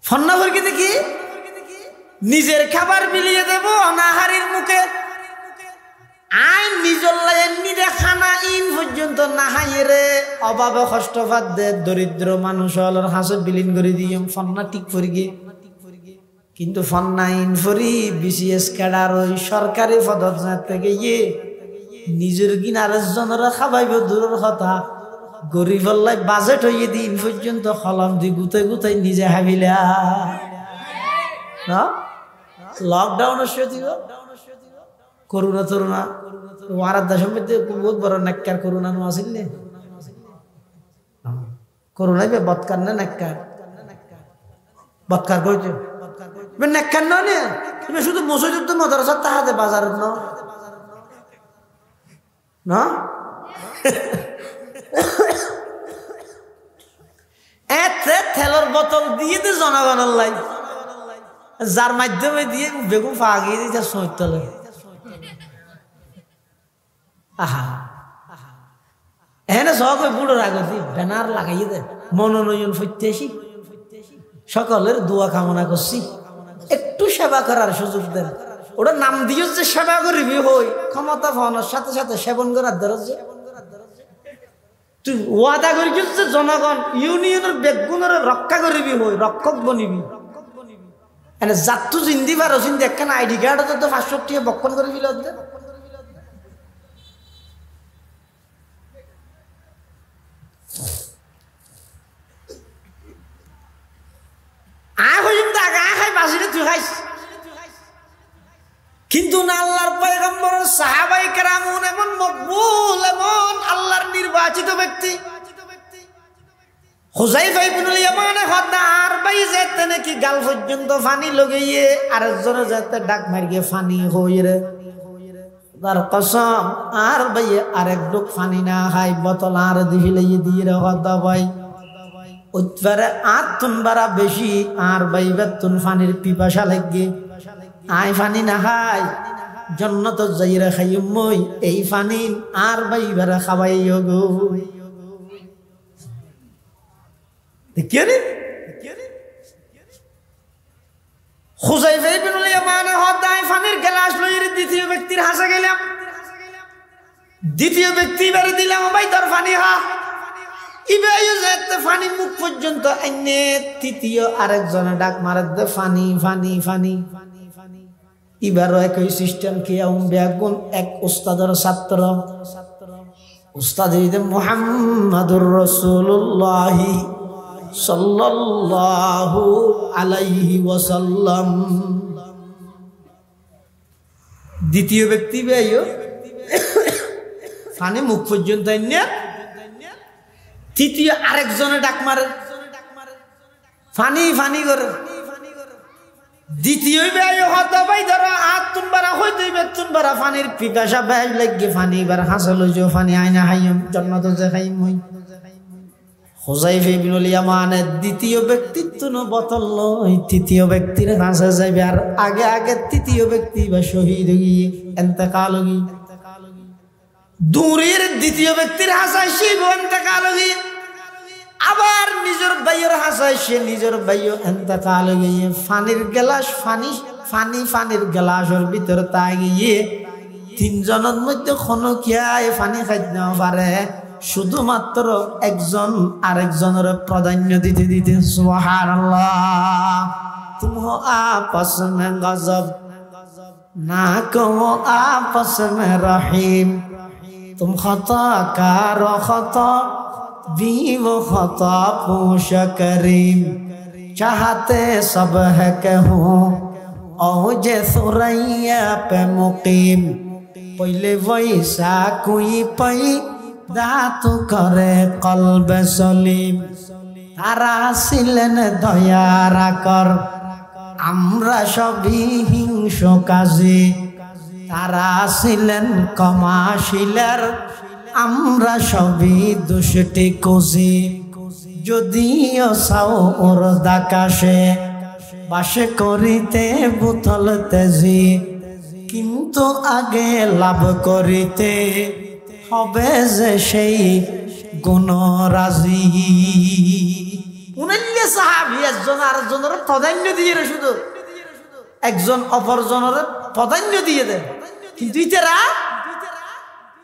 ফন্না ভরকে দেখি নিজের খাবার বিলিয়ে দেব অনাহারীর মুখে। আই নিজর লাগে নিরে খানা ইন পর্যন্ত না হাইয়ে রে অভাবে কষ্ট পাত দে দরিদ্র মানুষ হলর হাসে বিলীন করে দিয়ে ফন্না ঠিক করি গে। কিন্তু ফন্না ইন ফরি বিসিএস ক্যাডার ওই সরকারি পদত থেকে গিয়ে নিজের কিনারে জনরা খাবাইব দূরের কথা, গরিব লাই বাজেট হইয়ে দিন পর্যন্ত কলম দি গুতাই গুতাই নিজে হাবিলা না। লকডাউনের সাথে করোনা তরুণা ওয়ারার দেশের মধ্যে বহুত বড় নাক্কার করোনা নো আসিল নে, করোনা বে বৎকার না নাক্কার বৎকার কইছে বে নাক্কার না নে। তুমি শুধু মসজিদ তো মাদ্রাসা তাহাতে বাজার ন না এতে তেলের বোতল দিয়ে দে জনগণের লাই, যার মাধ্যমে দিয়ে বেগুন ফাগিয়ে দিতে সৈতলে। আহা এনে সব বুড়োর আগতি ব্যানার লাগাইয়ে দে মনোনয়ন প্রত্যাশী সকলের দোয়া কামনা করছি, একটু সেবা করার সুযোগ দেন। ওটা নাম দিও যে সেবা করিবি হই ক্ষমতা পাওয়ানোর সাথে সাথে সেবন করার দরজ তুই ওয়াদা করিস যে জনগণ ইউনিয়নের বেগুনের রক্ষা করিবি, হই রক্ষক বনিবি। এনে জাতু জিন্দি পারো চিন্তি একখান আইডি কার্ড তো 500 টাকা বক্ষণ করে দিল। কিন্তু না আল্লাহর পয়গম্বর সাহাবায়ে কেরামুন এমন মকবুল, এমন আল্লাহর নির্বাচিত ব্যক্তি। হুযায়ফা ইবনুল ইয়ামানে হদা আর ভাই যেতে নাকি গাল পর্যন্ত পানি লগাইয়ে আরেকজনে যেতে ডাক মারিয়ে পানি হইরে তার কসম আর ভাই আরেক ডুক পানি না খাই বোতল আর দিলে দিয়ে রে হদা ভাই উৎপারে আতুন বারা বেশি আর ভাই বেতুন পানির পিপাসা লাগে আই পানি না খাই জন্নত যাইরা খাইম মই এই পানি আর ভাই বারা খাওয়াইও গো। দেখিয়ে হুযায়ফা ইবনুল ইয়ামানে হদায় পানির গ্লাস লইরে দ্বিতীয় ব্যক্তির হাসা গেলাম। দ্বিতীয় ব্যক্তি বারে দিলাম ভাই তোর পানি খা। ইবাইও যেতে পানি মুখ পর্যন্ত এনে তৃতীয় আরেকজনে ডাক মারে দে পানি পানি পানি। এবারও একই সিস্টেম খেয়াম বেগুন এক উস্তাদের ছাত্র উস্তাদ মুহাম্মাদুর রাসূলুল্লাহ সাল্লাল্লাহু আলাইহি ওয়াসাল্লাম। দ্বিতীয় ব্যক্তি বেআইও পানি মুখ পর্যন্ত এনে তৃতীয় আরেকজনে ডাক মারে ফানি ফানি করে। দ্বিতীয় বেআইও হতা ভাই ধরো আত তুনবারা হইতে বেতুনবারা ফানির পিপাসা বেআই লাগে ফানি বার হাসল হইছো ফানি আইনা হাইম জান্নাত যে খাইম হই। হুযায়ফা ইবনুল ইয়ামানে দ্বিতীয় ব্যক্তিত্ব বোতল লই তৃতীয় ব্যক্তির কাছে যাইবে আর আগে আগে তৃতীয় ব্যক্তি বা শহীদ হয়ে ইন্তেকাল হই। দূরের দ্বিতীয় ব্যক্তির হাসায় সে ইন্তেকাল হই, আবার নিজের ভাইয়ের হাসায় সে নিজের ভাইও ইন্তেকাল হয়ে। পানির গ্লাস পানি পানি পানির গ্লাসের ভিতরে তাই গিয়ে তিনজনের মধ্যে কোনো খেয়ায় পানি খাইতে না পারে, শুধুমাত্র একজন আরেকজনের প্রাধান্য দিতে দিতে সুবহানাল্লাহ। তুম হো আপস মে গজব না কহো আপস মে রহিম, तुम खता कारो खता भी वो खता पूछ करीम, चाहते सब है कहूँ औजे सुरैया पे मुकीम, पहले वैसा कोई पई दातु करे कल्ब सलीम, तारा सिलेन दया राकर আমরা সবই হিংস কাজে, তারা ছিলেন কমাশিলার আমরা সবই দুষ্টি কোজে, যদিও সাও ওর দাকাশে বাসে করিতে বুথল তেজি, কিন্তু আগে লাভ করিতে হবে যে সেই গুণরাজি। উনাল্লে সাহাবী একজন আরেকজনের প্রাধান্য দিয়ে শুধু একজন অপরজনের প্রাধান্য দিয়ে দেন, কিন্তু ইতারা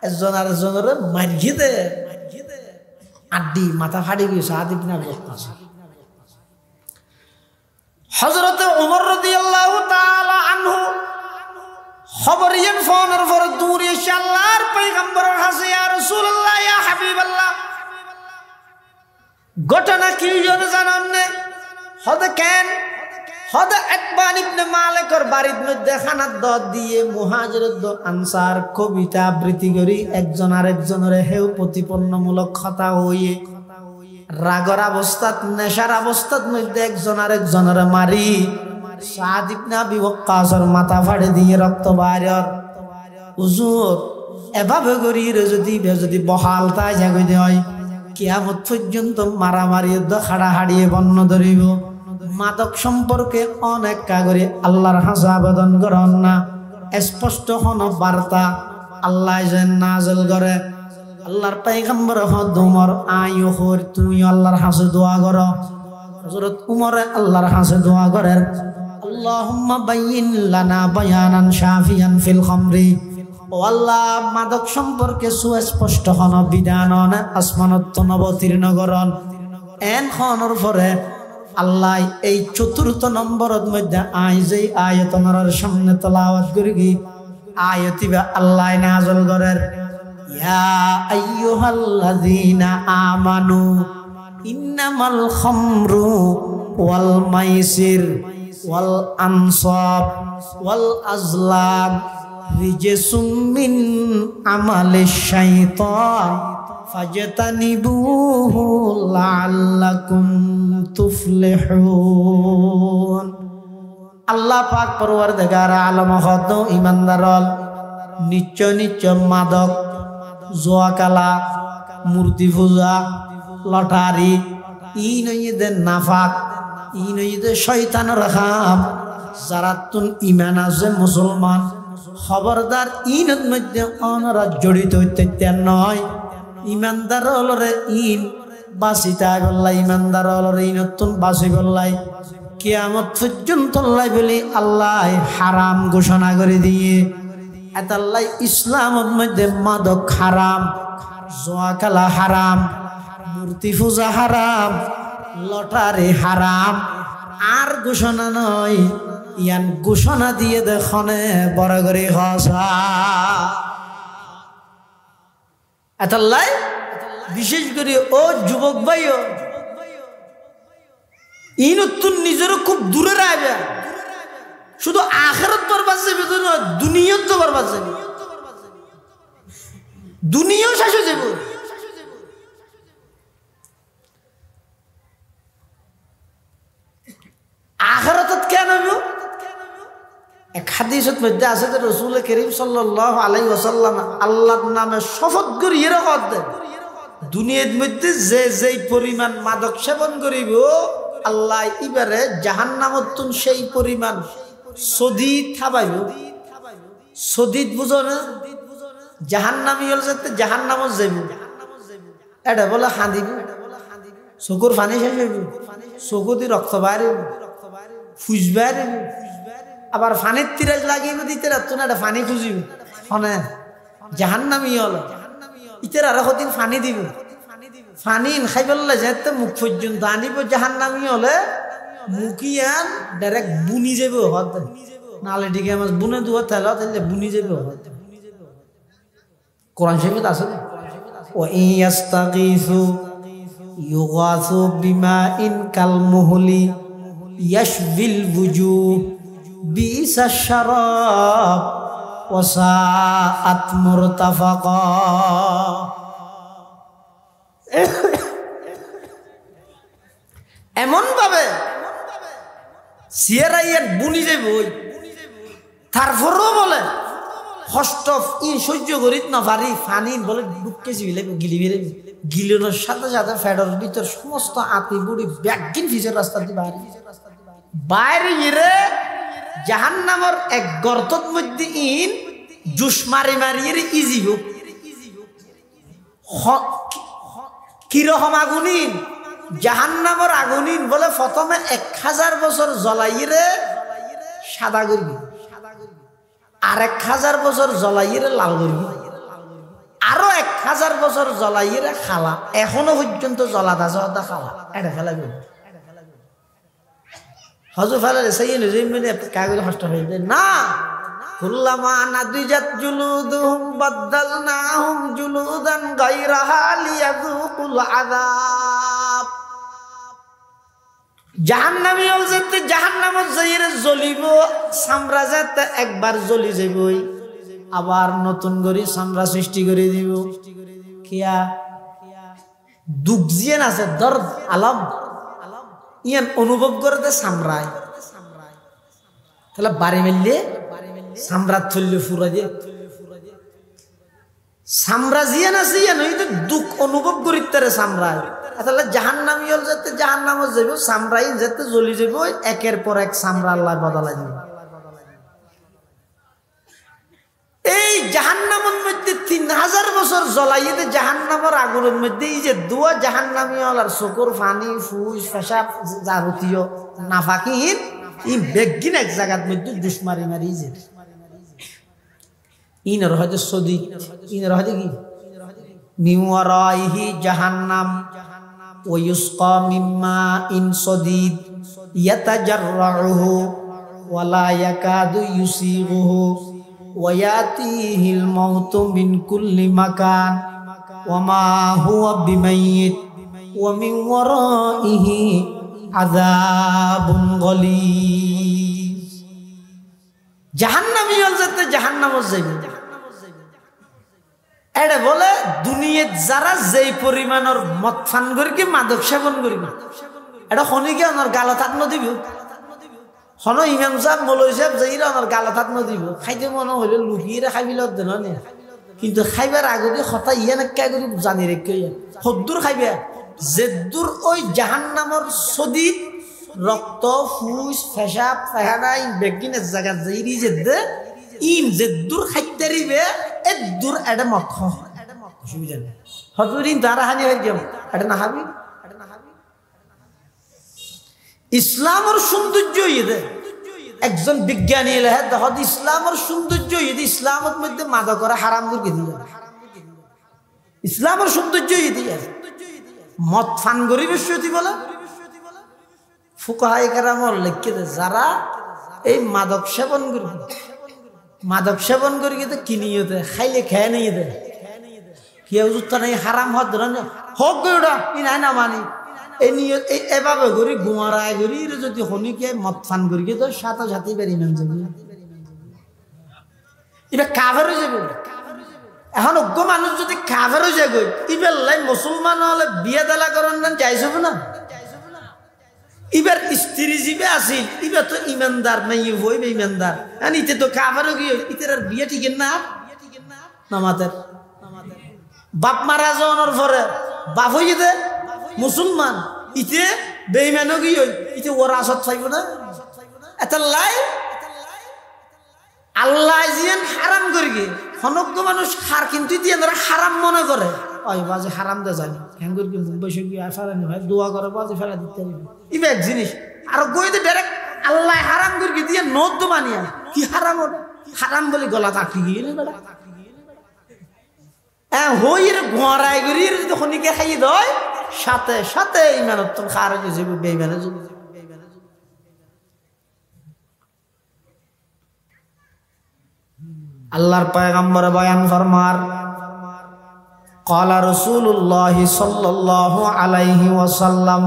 একজন আরেকজনের মারিয়ে দে আড্ডি মাথা ফাড়ি গিয়েছে আদিব না করতেছে। হযরত ওমর রাদিয়াল্লাহু তাআলা আনহু খবর ইয়ান ফোনের পর দূর এসে আল্লাহর পয়গম্বরের কাছে ইয়া রাসূলুল্লাহ ইয়া হাবিবাল্লাহ ঘটনা কি জানেন না? হদে কেন হদে ইকবাল ইবনে মালিকের বাড়ির মধ্যে খানার দদ দিয়ে মুহাজিরদ আনসার কবিতা আবৃত্তি করি একজন আরেকজনের হেউ প্রতিপন্নমূলক কথা হইয়ে রাগর অবস্থাত নেশার অবস্থার মধ্যে একজন আরেকজনের মারি সাদ ইবনে আবি ওয়াক্কাসের মাথা ফাড়ে দিয়ে রক্ত বাইর। হুজুর এভাবে করি যদি বহাল তাই জাগিতে হয় কিয়ামত পর্যন্ত মারামারি খাড়া হাড়িয়ে বন্য ধরিব। মাদক সম্পর্কে অনেক কাগরে আল্লাহর হাসা আবেদন করেন না, স্পষ্ট হন বার্তা আল্লাহ যেন নাযিল করে। আল্লাহর পয়গম্বর হদ উমর আয়ু হর তুই আল্লাহর হাসে দোয়া কর। হযরত উমরে আল্লাহর হাসে দোয়া করেন আল্লাহুম্মা বাইয়িন লানা বায়ানান শাফিয়ান ফিল খামরি ও আল্লাহ মাদক সম্পর্কে সুস্পষ্ট হন বিধান আসমানত নবতীর্ণ করন এন হনর পরে আল্লাহ এই চতুর্থ নম্বরের মধ্যে যে আয়াত আমার সামনে তেলাওয়াত করি কি আয়াতিবা আল্লাহ নাযিল করেন ইয়া আইয়ুহাল্লাযীনা আমানু ইন্নামাল খামরু ওয়াল মাইসির ওয়াল আনসাব ওয়াল আজলাম রিজসুম মিন আমালিশ শাইতান ফাজতানিবুহু লাআল্লাকুম তুফলিহুন। আল্লাহ পাক পরওয়ারদিগার আলম হদ ইমানদারল নিশ্চয় নিশ্চয় মাদক জোয়াকালা মূর্তি পূজা লটারি ই নইদের নাফাক ই নইদের শয়তানের কাম যারা তুন ইমান আছে মুসলমান খবরদার ইনের মধ্যে অনরা জড়িত হইতে নয় ইমানদার হলরে ইন বাঁচিতা গল্লাই ইমানদার হলরে ইনতুন বাঁচি গল্লাই কিয়ামত পর্যন্ত বলি আল্লাহ হারাম ঘোষণা করে দিয়ে এতাল্লাই ইসলামের মধ্যে মাদক হারাম জোয়াকালা হারাম মূর্তি পূজা হারাম লটারি হারাম আর ঘোষণা নয় ইয়ান ঘোষণা দিয়ে দেখনে বড় করে হসা এতাল্লাই বিশেষ করে ও যুবক ভাইও ইনতুন নিজেরও খুব দূরে রাখবে শুধু আখিরাত বরবাদ যাবে না দুনিয়াও তো বরবাদ যাবে দুনিয়াও শেষ হয়ে যাবে আখিরাতত কেন হবে এক হাদিসের মধ্যে আছে যে রাসূল করিম সাল্লাল্লাহু আলাইহি ওয়াসাল্লাম আল্লাহর নামে শপথ করে এরকম দেন দুনিয়ার মধ্যে যে যেই পরিমাণ মাদক সেবন করিব আল্লাহ ইবারে জাহান্নামত সেই পরিমাণ সদিদ থাবাইব সদিদ বুঝো না জাহান্নামী হল যেতে জাহান্নামত যাইব এটা বলে হাঁদিব চকুর পানি শেষ হইব চকু দিয়ে রক্ত বাইরে ফুস বাইরে আবার পানির তিরাজ লাগিয়ে দিতে রাখতো না এটা পানি খুঁজিব হনে জাহান্নামী হল ইতের আরো কদিন পানি দিব পানি খাই বললে যেতে মুখ পর্যন্ত আনিব জাহান্নামী হলে মুখিয়ান ডাইরেক্ট বুনি যাবে হত নালে দিকে আমার বুনে দুয়া তেলা তাহলে বুনি যাবে হত কোরআন শরীফে আছে ও ইয়াস্তাগীসু ইউগাসু বিমাইন কালমুহলি ইয়াশবিল বুজুহ বিসাশ শারাব ওয়া সাআত মুরতাফাকা এমন ভাবে সিয়ারাইয়ের বুনি যে বই তারপরও বলে কষ্ট ই সহ্য করিত না পারি ফানি বলে ডুবকে গিলি বেড়ে গিলানোর সাথে সাথে ফেডার ভিতর সমস্ত আতি বুড়ি ব্যাগিন ফিসের রাস্তা দিয়ে বাইরে ইরে জাহান্নামের এক গর্তর মধ্যে ইন জুস মারি মারিয়ে ইজি হোক কিরকম আগুনিন জাহান্নামের আগুনিন বলে প্রথমে 1000 বছর জ্বলাইরে সাদা করবি আর 1000 বছর জ্বলাইরে লাল করবি আরো 1000 বছর জ্বলাইরে খালা এখনো পর্যন্ত জ্বলাদা জ্বলাদা খালা এটা ফেলাবি হজর ফেলালে সেই মানে কাগজ নষ্ট হয়ে যায় না কুল্লামা নাদিজাত জুলুদুহুম বাদদালনাহুম জুলুদান গায়রাহা লিয়াযুকুল আযাব জাহান্নামী হল যেতে জাহান্নামত যাইরে জ্বলিব চামড়া যেতে একবার জ্বলি যাবই আবার নতুন করে চামড়া সৃষ্টি করে দিব কিয়া দুঃখ জিয়ান আছে দর্দ আলম ইয়ান অনুভব করতে চামড়ায় তাহলে বাড়ি মেললে চামড়া থললে ফুরা দিয়ে চামড়া জিয়ান আছে ইয়ান হইতে দুঃখ অনুভব করিতে চামড়ায় তাহলে জাহান্নামী হল যেতে জাহান্নামত যাইব চামড়াই যেতে জ্বলি যাব একের পর এক চামড়া আল্লাহ বদলাই দিব এই জাহান্নামের মধ্যে 3000 বছর জ্বলাইতে জাহান্নামের আগুনের মধ্যে এই যে দুয়া জাহান্নামী হল আর চকুর পানি ফুস পেশাব যাবতীয় নাফাকিন এই বেগিন এক জায়গার মধ্যে জুস মারি মারি যে ইনর হয়তো সদিক ইনর হয়তো কি মিন ওয়ারাইহি জাহান্নাম ওয়া ইউসকা মিম্মা ইন সদিদ ইয়াতাজাররুহু ওয়া লা ইয়াকাদু ইউসিগুহু ওয়া ইয়াতিহিল মাউতু মিন কুল্লি মাকান ওয়া মা হুয়া বিমাইয়িত ওয়া মিন ওয়ারাইহি আযাবুন গলীজ। জাহান্নামী হল যেতে জাহান্নামে যাইবে। এটা বলে দুনিয়াত যারা যেই পরিমাণের মদ পান করি মাদক সেবন করিব এটা শনিকে ওনার গালত হাত নদিব হন ইমাম সাহেব মৌলভী সাহেব যাইরা ওনার গালত হাত নদিব খাইতে মনে হইলে লুকিয়ে খাইবিল দেন কিন্তু খাইবার আগে কথা ইয়ে নাক্কা করে জানি রেখে সদ্দুর খাইবে যেদুর ওই জাহান্নামর সদিত রক্ত ফুস পেশাব পায়খানা বেগিনের জায়গা যাইরি যেদে ইন যেদুর খাইতে রিবে এদুর এটা মত অসুবিধা নেই হতুরিন তারা হানি হয়ে যাব এটা না হাবি ইসলামের সৌন্দর্য ইয়ে একজন বিজ্ঞানী এলাহে দেখো ইসলামের সৌন্দর্য ইয়ে ইসলামের মধ্যে মাদক করা হারাম করে দিয়ে ইসলামের সৌন্দর্য ইয়ে মদ ফান করি বিশ্বতি বলে ফুকাহায়ে কেরামর লিখে দে যারা এই মাদক সেবন করি কিনিয়ে দে খাইলে খেয়ে নিয়ে দে কেউ জুতা নেই হারাম হত হোক গা ই নাই না মানি এই নিয়ে এভাবে করি গুমারায় করি যদি শনিকে মদ ফান করি তো সাথে সাথে বের ইমান যাবে এবার কাভার হয়ে যাবে এখন অজ্ঞ মানুষ যদি কাভার হয়ে যায় এবার লাই মুসলমান হলে বিয়ে দেলা করেন না যাইছব না এবার স্ত্রী জীবে আসিল এবার তো ইমানদার নাই হইবে ইমানদার ইতে তো কাভারও গিয়ে ইতের আর বিয়ে ঠিক না নামাতের বাপ মারা যাওয়ার পরে বাপ হয়ে দে মুসলমান ইতে বেইমানও গিয়ে ইতে ওর আসত চাইব না এত লাই আল্লাহ জিয়ান হারাম করি গে হনজ্ঞ মানুষ হার কিন্তু ইতি হারাম মনে করে ওই বাজে হারাম দে জানি হ্যাং করি মুখ বসে গিয়ে ফেলানি ভাই দোয়া করে বাজে ফেলা দিতে ইবে এক জিনিস আর গইতে ডাইরেক্ট আল্লাহ হারাম করি দিয়ে নোট মানিয়া কি হারাম ওটা হারাম বলে গলা কাটি গিয়ে বেড়া হই রে ঘোড়াই করি যদি খনিকে খাইয়ে দেয় সাথে সাথে ইমানত তো খার হয়ে যাবে বেইমানে যাবে আল্লাহর পয়গম্বর বয়ান ফরমার قال رسول الله صلى الله عليه وسلم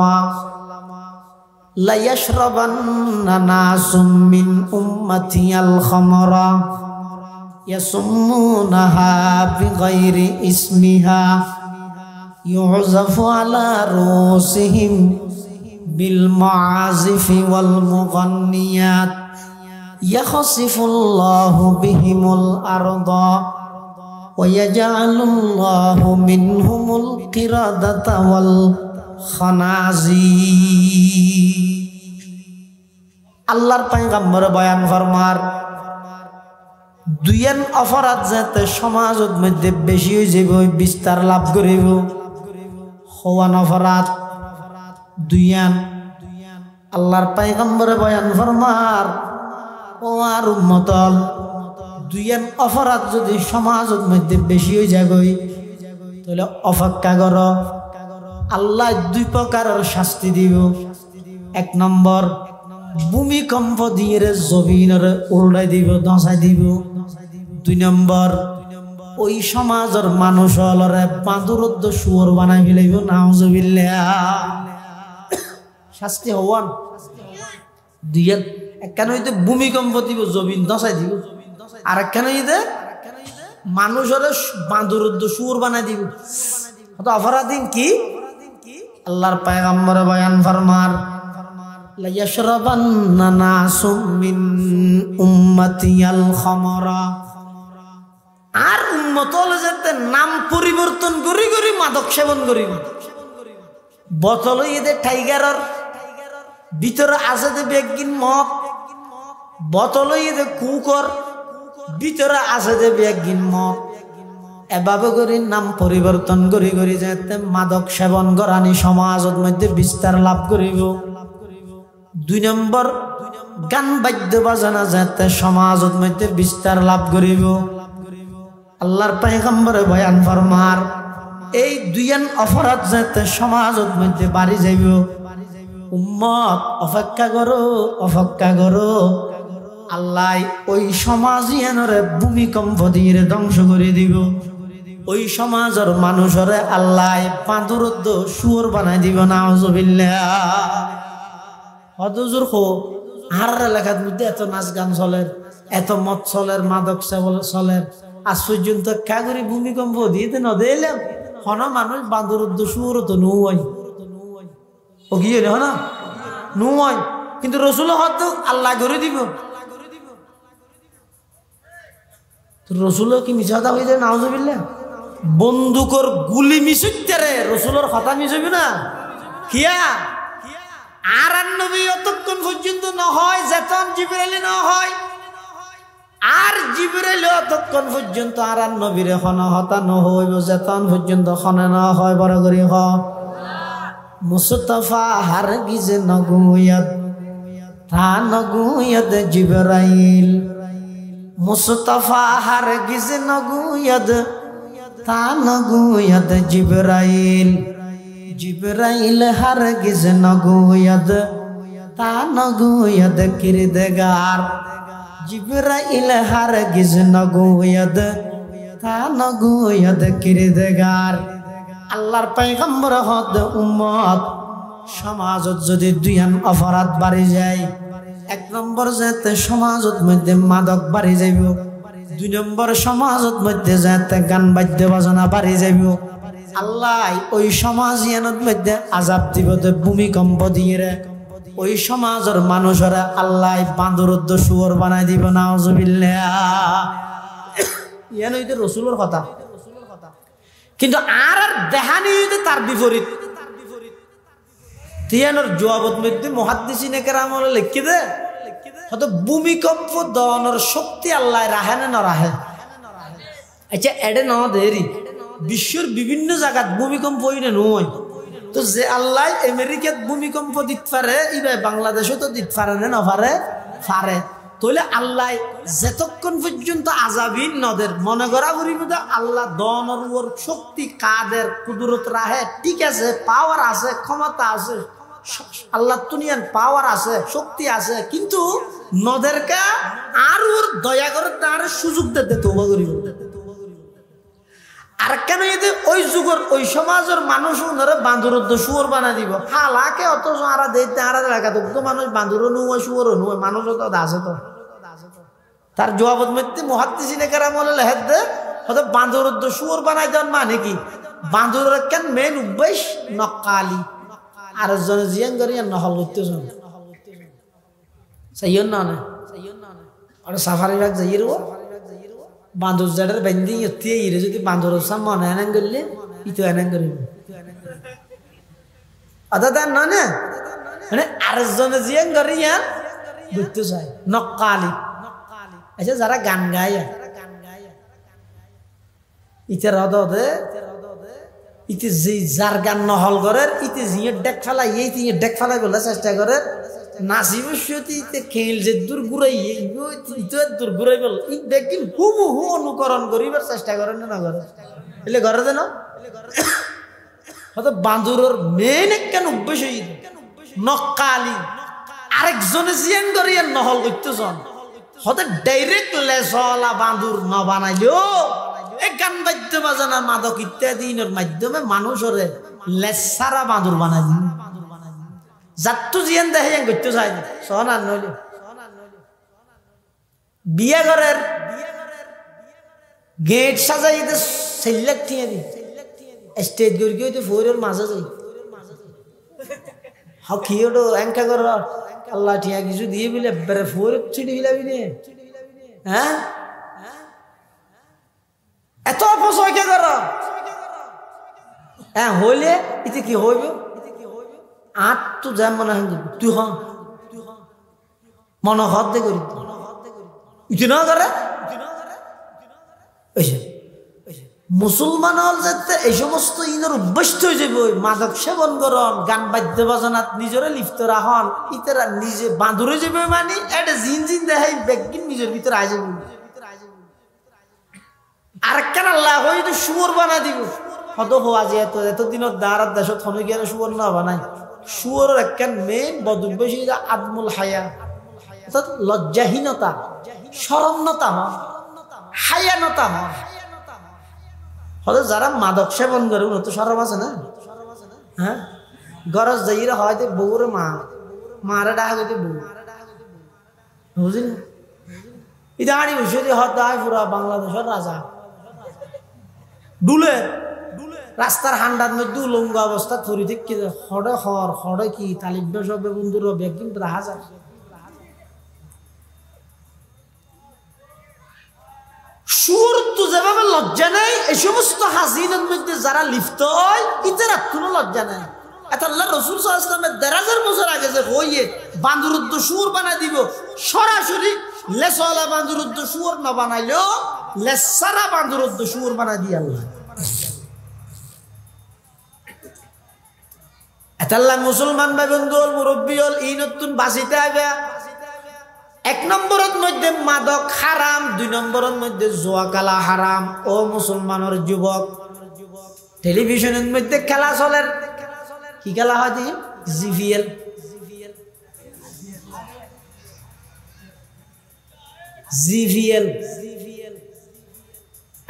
لا يشربن ناس من امتي الخمر يسمونها بغير اسمها يعزف على رؤوسهم بالمعازف والمغنيات يخسف الله بهم الأرض ويجعل الله منهم القردة والخنازير আল্লাহর পয়গম্বর বয়ান ফরমার দুইয়ান অপরাধ যাতে সমাজের মধ্যে বেশি হয়ে যাবে বিস্তার লাভ করিব হওয়ান অপরাধ দুইয়ান আল্লাহর পয়গম্বর বয়ান ফরমার ও আর উম্মতল দুইয়ান অপরাধ যদি সমাজের মধ্যে বেশি হয়ে যায় তাহলে অপেক্ষা কর আল্লাহ দুই প্রকারের শাস্তি দিব এক নম্বর ভূমিকম্প দিয়ে জমিনের উল্টাই দিব দশাই দিব দুই নম্বর ওই সমাজের মানুষ হলরে বাঁদুরদ্দ শুয়োর বানাই ফেলাইব নাউজুবিল্লাহ শাস্তি হওয়ান দুইয়ান একখান হইতে ভূমিকম্প দিব জমিন দশাই দিব আর একখান হইতে মানুষের বাঁদুরদ্দ শুয়োর বানাই দিব অপরাধীন কি আল্লাহর পয়গম্বর বয়ান ফরমার লা ইয়াশরাবান্না নাসুম মিন উম্মাতিয়াল খামরা আর উম্মত হলে যেতে নাম পরিবর্তন করি করি মাদক সেবন করি বোতল ইদে টাইগারের ভিতরে আছে দেবে একদিন মদ বোতল ইদে কুকর ভিতরে আছে দেবে একদিন মদ এভাবে করে নাম পরিবর্তন করি করি যেতে মাদক সেবন করানি সমাজের মধ্যে বিস্তার লাভ করিব দুই নম্বর গান বাদ্য বাজানা যাতে সমাজের মধ্যে বিস্তার লাভ করিব আল্লাহর পয়গম্বরে বয়ান ফরমার এই দুইয়ান অপরাধ যাতে সমাজের মধ্যে বাড়ি যাইব উম্মত অপেক্ষা করো আল্লাহ ওই সমাজিয়ানরে ভূমিকম্প দিয়ে ধ্বংস করে দিব ওই সমাজের মানুষরে আল্লাহ বাঁদুরদ্দ শুয়োর বানাই দিব নাউজুবিল্লাহ হদুজুর হো আর এলাকার মধ্যে এত নাচ গান চলের এত মদ চলের মাদক চলের আজ পর্যন্ত কাগরি ভূমিকম্প দিতে ন দিলাম হন মানুষ বাঁদুরদ্দ শুয়োর তো নুয় ও গিয়ে না নুয় কিন্তু রসুল হয়তো আল্লাহ করে দিব রসুল কি মিছা কথা হয়ে যায় নাউজুবিল্লাহ বন্দুকর গুলি মিশুতে রে রসুলের কথা মিশবি না কিয়া আর নবী অতক্ষণ পর্যন্ত না হয় যেতন জিবরাইল না হয় আর জিবরাইল অতক্ষণ পর্যন্ত আর নবীরে খনা হতা ন হইব যেতন পর্যন্ত খনা না হয় বড় করি হ মুস্তাফা হারগিজ নগুয়াত তা নগুয়াত জিবরাইল মুস্তাফা হারগিজ নগুয়াত তা নগুয়াত জিবরাইল জিবরাইল হারগিজ নগুয়াত তা নগুয়াত কিরদগার জিবরাইল হারগিজ নগুয়াত তা নগুয়াত কিরদগার আল্লাহর পয়গম্বর হদ উম্মত সমাজত যদি দুইয়ান অপরাধ বাড়ি যায় এক নম্বর যাতে সমাজত মধ্যে মাদক বাড়ি যাইব দুই নম্বর সমাজত মধ্যে যাতে গান বাদ্য বাজনা বাড়ি যাইব আল্লাহ ওই সমাজিয়ানত মধ্যে আযাব দিব ভূমিকম্প দিয়ে ওই সমাজের মানুষরা আল্লাহ বাঁদরদ্দ শুয়োর বানাই দিব নাউজুবিল্লাহ ইয়ান হইতে রসুলের কথা কিন্তু আর দেহানি হইতে তার বিপরীত তিয়ানোর জবাবত মধ্যে মুহাদ্দিসিনে কেরাম লিখি দে হয়তো ভূমিকম্প দনের শক্তি আল্লাহ রাহে না রাহে আচ্ছা এডে ন দেরি বিশ্বের বিভিন্ন জায়গাত ভূমিকম্প হইলে নয় তো যে আল্লাহ আমেরিকাত ভূমিকম্প দিতে পারে ইবে বাংলাদেশও তো দিতে পারে না পারে পারে তাহলে আল্লাহ যতক্ষণ পর্যন্ত আযাবিন নদের মনে করা করিব আল্লাহ দনের উপর শক্তি কাদের কুদরত রাহে ঠিক আছে পাওয়ার আছে ক্ষমতা আছে আল্লাহ দুনিয়ার পাওয়ার আছে শক্তি আছে কিন্তু নদেরকে আর ওর দয়া করে তার সুযোগ দিতে তওবা করিব আর কেন যদি ওই যুগের ওই সমাজের মানুষ ওনারা বাঁদরদ্দ শুয়োর বানা দিব হালাকে অত আরা দিতে আরা লাগা তো মানুষ বাঁদরও নয় শুয়োরও নয় মানুষও তো আছে তো তার জবাবত মধ্যে মুহাদ্দিসিনে কেরাম লেখে দে হয়তো বাঁদরদ্দ শুয়োর বানাই দেন মানে কি বাঁদরের কেন মেন উদ্বেশ নকালি আর জনে জিয়ান করি নহল করতে শুন সাইয়ন না আর সাফারি রাখ যাই রো বাঁদর জাডের বেঁধে ইয়ে ইরে যদি বাঁদর সাম মনে এনান করলে ইতো এনান করিব আদা তার না না মানে আরেকজনে জিয়ান করি ইয়ান বুঝতে চায় নকালি আচ্ছা যারা গান গায় ইতে রদ দে ইতে যে যার গান নহল করে ইতে জিয়ে ডেক ফেলাই এই তিয়ে ডেক ফেলাই বলে চেষ্টা করে নাচিব ইতে খেল যে দূর ঘুরাই ইতো দূর ঘুরাই বল ই দেখিন হুবহু অনুকরণ করিবার চেষ্টা করে না করে এলে ঘরে দেন হয়তো বাঁদুরের মেন কেন অভ্যেস নকালি আরেকজনে জিয়ান করে নহল করতেছন হয়তো ডাইরেক্ট লেসলা বাঁদুর ন বানাইলেও এই গান বাদ্য বাজানা মাদক ইত্যাদির মাধ্যমে মানুষের লেসারা বাঁদুর বানাই দিন যাত্তু জিয়ান দেখে করতে চাই সহন আর নইলে বিয়ে ঘরের গেট সাজাই সেল্লাক ঠিয়ে দি স্টেজ গড়ি তো ফোরের মাঝে যাই হিওটো এঙ্কা কর আল্লাহ ঠিয়া কিছু দিয়ে বিলে বেড়ে ফোর ছিটি বিলাবি নে হ্যাঁ এত অপচয় কে কর হ্যাঁ হইলে ইতে কি হইব আট তো যা মনে হয় তুই হ মনে হত দে করি ইতি না করে মুসলমান হল যাতে এই সমস্ত ইনের অভ্যস্ত হয়ে যাবে মাদক সেবন করন গান বাদ্য বাজনাত নিজরে লিপ্ত রাহন ইতারা নিজে বাঁধুরে যাবে মানে এটা জিন জিন দেখাই বেগিন নিজের ভিতরে আই যাবে আরেকখান আল্লাহ হয়তো শুয়োর বানা দিব হয়তো হওয়া যে এতদিনের দ্বারা দেশত হনে গিয়ে শুয়োর না বানাই শুয়োরের একখান মেন বদভ্যাস আদমুল হায়া অর্থাৎ লজ্জাহীনতা শরমনতা হন হায়ানতা হন হয়তো যারা মাদক সেবন করে উনি তো সরম আছে না হ্যাঁ গরজ যাইরা হয়তো বউরে মারে ডাকা গেতে বউ বুঝলি না এটা আড়ি বসে হতায় পুরা বাংলাদেশের রাজা ডুলে রাস্তার হান্ডার মধ্যে উলঙ্গ অবস্থা থরি থেকে হড়ে হড়ে কি তালিব্য সবে বন্ধুর ব্যাগ কিন্তু রাহা যায় সুর তো যেভাবে লজ্জা নেই এই সমস্ত হাসিনের মধ্যে যারা লিপ্ত হয় ইতারা কোনো লজ্জা নেই আল্লাহ রসুল সাল্লাল্লাহু আলাইহি ওয়াসাল্লামের ১,০০০ বছর আগে যে হইয়ে বান্দুরুদ্দ সুর বানাই দিব সরাসরি লেসওয়ালা বান্দুরুদ্দ সুর না বানাইলেও লেসারা বান্দুরুদ্দ সুর বানাই দিয়ে আল্লাহ আল্লাহ মুসলমান ভাই বন্ধু মুরব্বী হল এই নতুন বাঁচিতে হবে ১ নম্বরের মধ্যে মাদক হারাম ২ নম্বরের মধ্যে জুয়া খেলা হারাম ও মুসলমানের যুবক টেলিভিশনের মধ্যে খেলা চলে কি খেলা হয় জিভিএল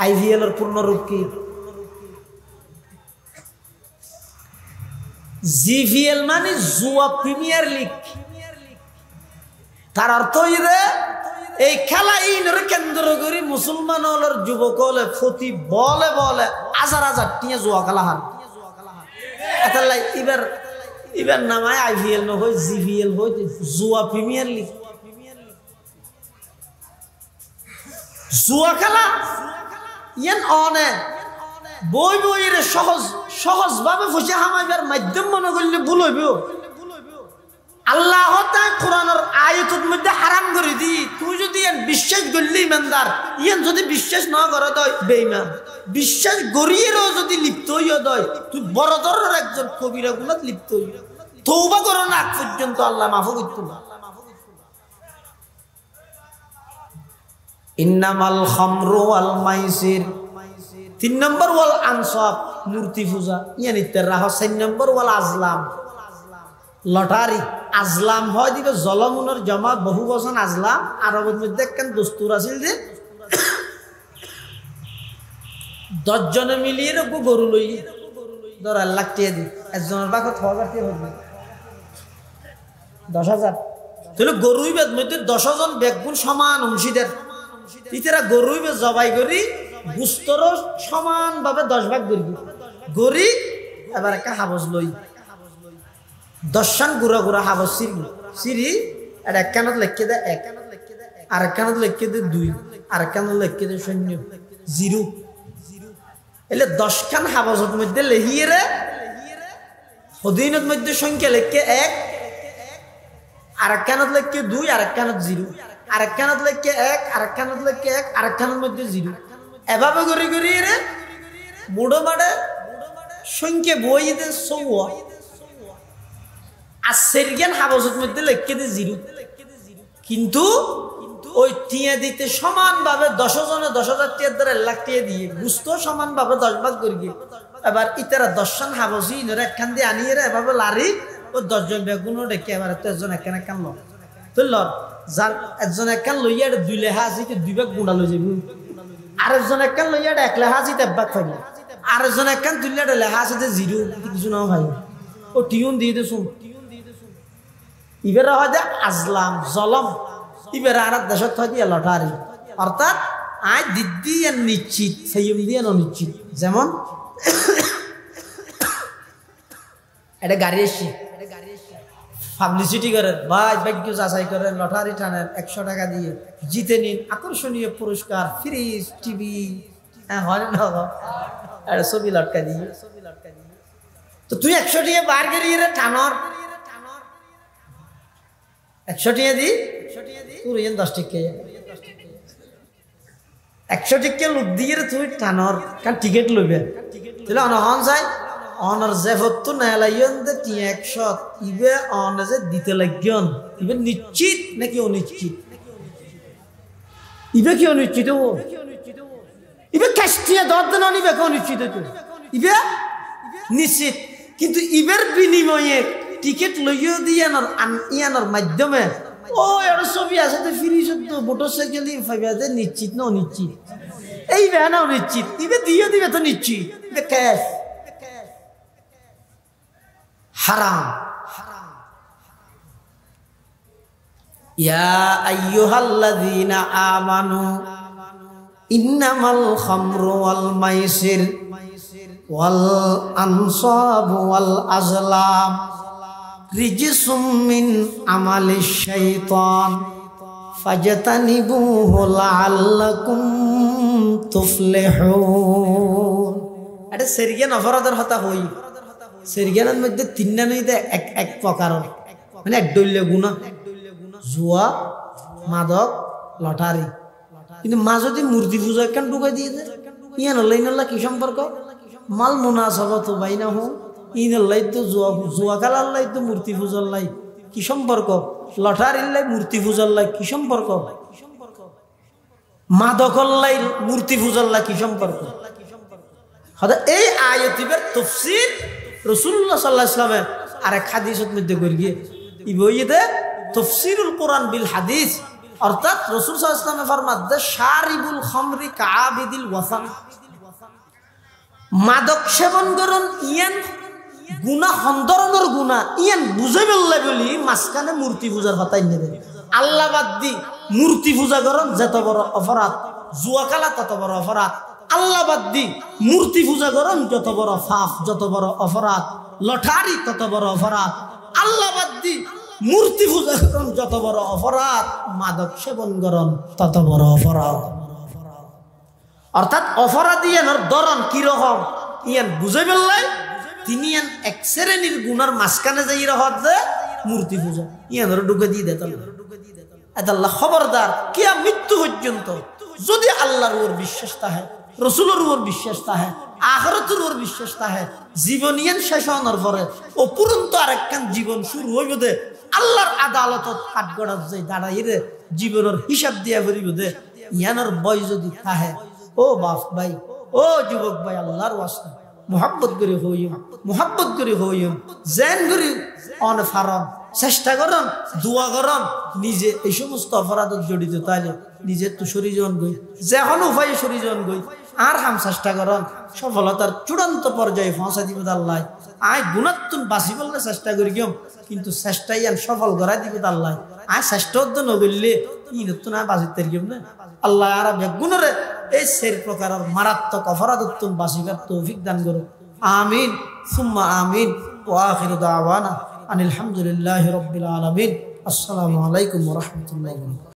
আইভিএল এর পূর্ণ রূপ কি জিভিএল মানে জুয়া প্রিমিয়ার লিগ তার অর্থ এই খেলা ইনরে কেন্দ্র করে মুসলমান হলের যুবক হলে প্রতি বলে বলে হাজার হাজার টিয়া জুয়া খেলা হার এবার নামায় আইভিএল ন হয় জিভিএল হয় জুয়া প্রিমিয়ার লিগ জুয়া খেলা ইয়ান অনে বই বইরে সহজ ভাবে ফুসে হামাইবার মাধ্যম মনে করলে ভুল হইব আল্লাহ কোরআনের আয়াতের মধ্যে হারাম করে দি তুই যদি বিশ্বাস করলি ইমানদার ইয়ান যদি বিশ্বাস না করে দয় বেঈমান বিশ্বাস গড়িয়েরও যদি লিপ্ত হইয়া দয় তুই বড় ধরনের একজন কবিরা গুনাত লিপ্ত হইয়া তওবা করো না পর্যন্ত আল্লাহ মাফ করতে না ইন্নামাল খামরু ওয়াল মাইসির ৩ নম্বর ওয়াল আনসাব মূর্তি পূজা ইয়ানি তেরাহ ৪ নম্বর ওয়াল আজলাম লটারি আজলাম হয় দিবে জলমুনের জমা বহু বচন আজলাম আরবের মধ্যে একখান দস্তুর আছিল যে ১০ জনে মিলিয়ে গরু লই ধর ১ লাখ টাকা দি একজনের বাকত ৬০০০ টাকা হবে ১০,০০০ তাহলে গরুই বেদ মধ্যে ১০ জন ব্যক্তি সমান অংশীদার ইতারা গরুই বেদ জবাই করি গুস্তর সমান ভাবে ১০ ভাগ করবি গরি এবার একটা হাবজ লই ১০ গুড়া গুড়া হাবজ সিরি আর এক কানত লেখকে দেয় ১ আর এক কানত লেখকে দেয় ২ আর এক কানত লেখকে দেয় ০ এলে ১০ খান হাবজের মধ্যে লেহিয়ে রে হদিনের মধ্যে সংখ্যা লেখকে ১ আর এক কানত লেখকে ২ আর এক কানত ০ আর এক কানত লেখকে ১ আর এক কানত লেখকে ১ আর এক কানের মধ্যে ০ এভাবে গড়ি গড়ি রে বুড়ো মাঠে সংখ্যা বইতে ১৪ আর সেরগেন হাবজের মধ্যে লেখকে দেয় ০ কিন্তু ওই টিয়া দিতে সমান ভাবে ১০ জনে ১০,০০০ টাকার দ্বারা ১ লাখ টাকা দিয়ে বুঝতো সমান ভাবে ১০ ভাগ করি এবার ইতারা ১০ জন হাবজি ইনরে একখান দিয়ে আনিয়ে রে এভাবে লারি ও ১০ জন বেগুনও ডেকে এবার তো একজন একখান একখান ল তো ল যার একজন একখান লইয়া ২ লেহা আছে ২ ভাগ গুঁড়া লই যাবি আরেকজন একখান লইয়া ১ লেহা আছে ১ ভাগ পাইল আরেকজন একখান তুললে লেহা আছে ০ কিছু না ভাই ও টিউন দিয়ে দে শুন এবার হয় যে আজলাম জলম এবার আর দেশত হয় দিয়ে লটারি অর্থাৎ আয় দিদি নিশ্চিত সেই দিয়ে অনিশ্চিত যেমন এটা গাড়ি এসছে পাবলিসিটি করেন ভাই ভাগ্য যাচাই করেন লটারি টানেন ১০০ টাকা দিয়ে জিতে নিন আকর্ষণীয় পুরস্কার ফ্রিজ টিভি হ্যাঁ হয় না একটা ছবি লটকা দিয়ে তো তুই ১০০ টাকা বার করিয়ে রে টানর ১০০ টাকা দি তোর ১০ টাকা ১০০ টাকা লোক দিয়ে রে তুই টানর কারণ টিকিট লইবে তাহলে অনহন যায় অনার জেফত নেলাইন দে ১০০ ইবে অনে যে দিতে লাগিয়ন ইবে নিশ্চিত নাকি অনিশ্চিত ইবে কি অনিশ্চিত ইবে কাস্টিয়া দর্দনা নিবে কোন নিশ্চিত ইবে নিশ্চিত কিন্তু ইবের বিনিময়ে টিকিট লইও ইয়ানোর মাধ্যমে ও এর ছবি আছে তো ফ্রি সত্য মোটরসাইকেল ফাইবাতে নিশ্চিত না অনিশ্চিত এই বেনা অনিশ্চিত ইবে দিয়ে দিবে তো নিশ্চিত ইবে ক্যাশ হারাম ইয়া আইয়ুহাল্লাযীনা আমানু ইন্নামাল খামরু ওয়াল মাইসির ওয়াল আনসাবু ওয়াল আজলাম রিজসুম মিন আমালিশ শাইতান ফাজতানিবুহু লাআল্লাকুম তুফলিহুন। এটা সেরিয়ান অপরাধের কথা হই সেরিয়ানের মধ্যে তিনটা নইতে এক প্রকার মানে এক দৈল্য গুনাহ জুয়া মাদক লটারি কিন্তু মা যদি মূর্তি পূজা কেন ঢুকাই দিয়ে দেয় ইয়ান আল্লাহ কি সম্পর্ক মাল মুনাসাবাত বাইনাহুম ইনাল্লাহ তো জুয়া খেলার লাই তো মূর্তি পূজার লাই কি সম্পর্ক লটারির লাই মূর্তি পূজার লাই কি সম্পর্ক মাদকর লাই মূর্তি পূজার লাই কি সম্পর্ক এই আয়াতের তাফসীর রাসূলুল্লাহ সাল্লাল্লাহু আলাইহি ওয়াসাল্লাম আরেক হাদিসের মধ্যে করে গিয়ে এই বইতে তাফসীরুল কোরআন বিল হাদিস অর্থাৎ রাসূল সাল্লাল্লাহু আলাইহি ওয়াসাল্লাম ফরমাতে শারিবুল খামরি কাআবিদিল ওয়াসান মাদক সেবন করুন ইয়ান গুনাহ হন্দরনের গুনাহ ইয়ান বুঝে বললে বলি মাঝখানে মূর্তি পূজার হতাই নেবে আল্লাহ বাদ দি মূর্তি পূজা করুন যত বড় অপরাধ জুয়া খেলা তত বড় অপরাধ আল্লাহ বাদ দি মূর্তি পূজা করুন যত বড় পাপ যত বড় অপরাধ লটারি তত বড় অপরাধ আল্লাহ বাদ দি মূর্তি পূজা করুন যত বড় অপরাধ মাদক সেবন করুন তত বড় অপরাধ অর্থাৎ অপরাধ ইয়ানোর ধরন কিরকম ইয়ান বুঝে ফেললাই তিনি ইয়ান এক শ্রেণীর গুনার মাঝখানে যাই রহত যে মূর্তি পূজা ইয়ানোর ঢুকে দিয়ে দেত আল্লাহ খবরদার কিয়া মৃত্যু পর্যন্ত যদি আল্লাহর উপর বিশ্বাস থাকে রসুলের উপর বিশ্বাস থাকে আখিরাতের উপর বিশ্বাস থাকে জীবন ইয়ান শেষ হওয়ার পরে অপুরন্ত আরেকখান জীবন শুরু হইব দে আল্লাহর আদালতত কাঠগড়াত যাই দাঁড়াই রে জীবনের হিসাব দিয়া করিব দে ইয়ানোর বয় যদি থাকে ও বাপ ভাই ও যুবক ভাই আল্লাহর ওয়াস্তে মুহাব্বত করে হইম মুহাব্বত করে হইম জেন করে অন ফারম চেষ্টা করুন দোয়া করুন নিজে এই সমস্ত অপরাধত জড়িত তাইলে নিজে তো শরীজন গই যখন উপায় শরীজন গই আর হাম চেষ্টা করুন সফলতার চূড়ান্ত পর্যায়ে পৌঁছা দিব আল্লাহ আয় গুণাত্মন বাঁচি বললে চেষ্টা করি গিয়ম কিন্তু চেষ্টাই আন সফল করাই দিব আল্লাহ আয় চেষ্টা নগরলে ইনত্তন আয় বাঁচিতে গিয়ম না আল্লাহ আর বেগুনরে এই সেই প্রকারের মারাত্মক অপরাধোত্তম বাসিকার তৌফিক দান করুন আমিন সুম্মা আমিন ওয়া আখিরু দাওয়ানা আনিল হামদুলিল্লাহি রাব্বিল আলামিন আসসালামু আলাইকুম ওয়া রাহমাতুল্লাহি ওয়া বারাকাতুহু।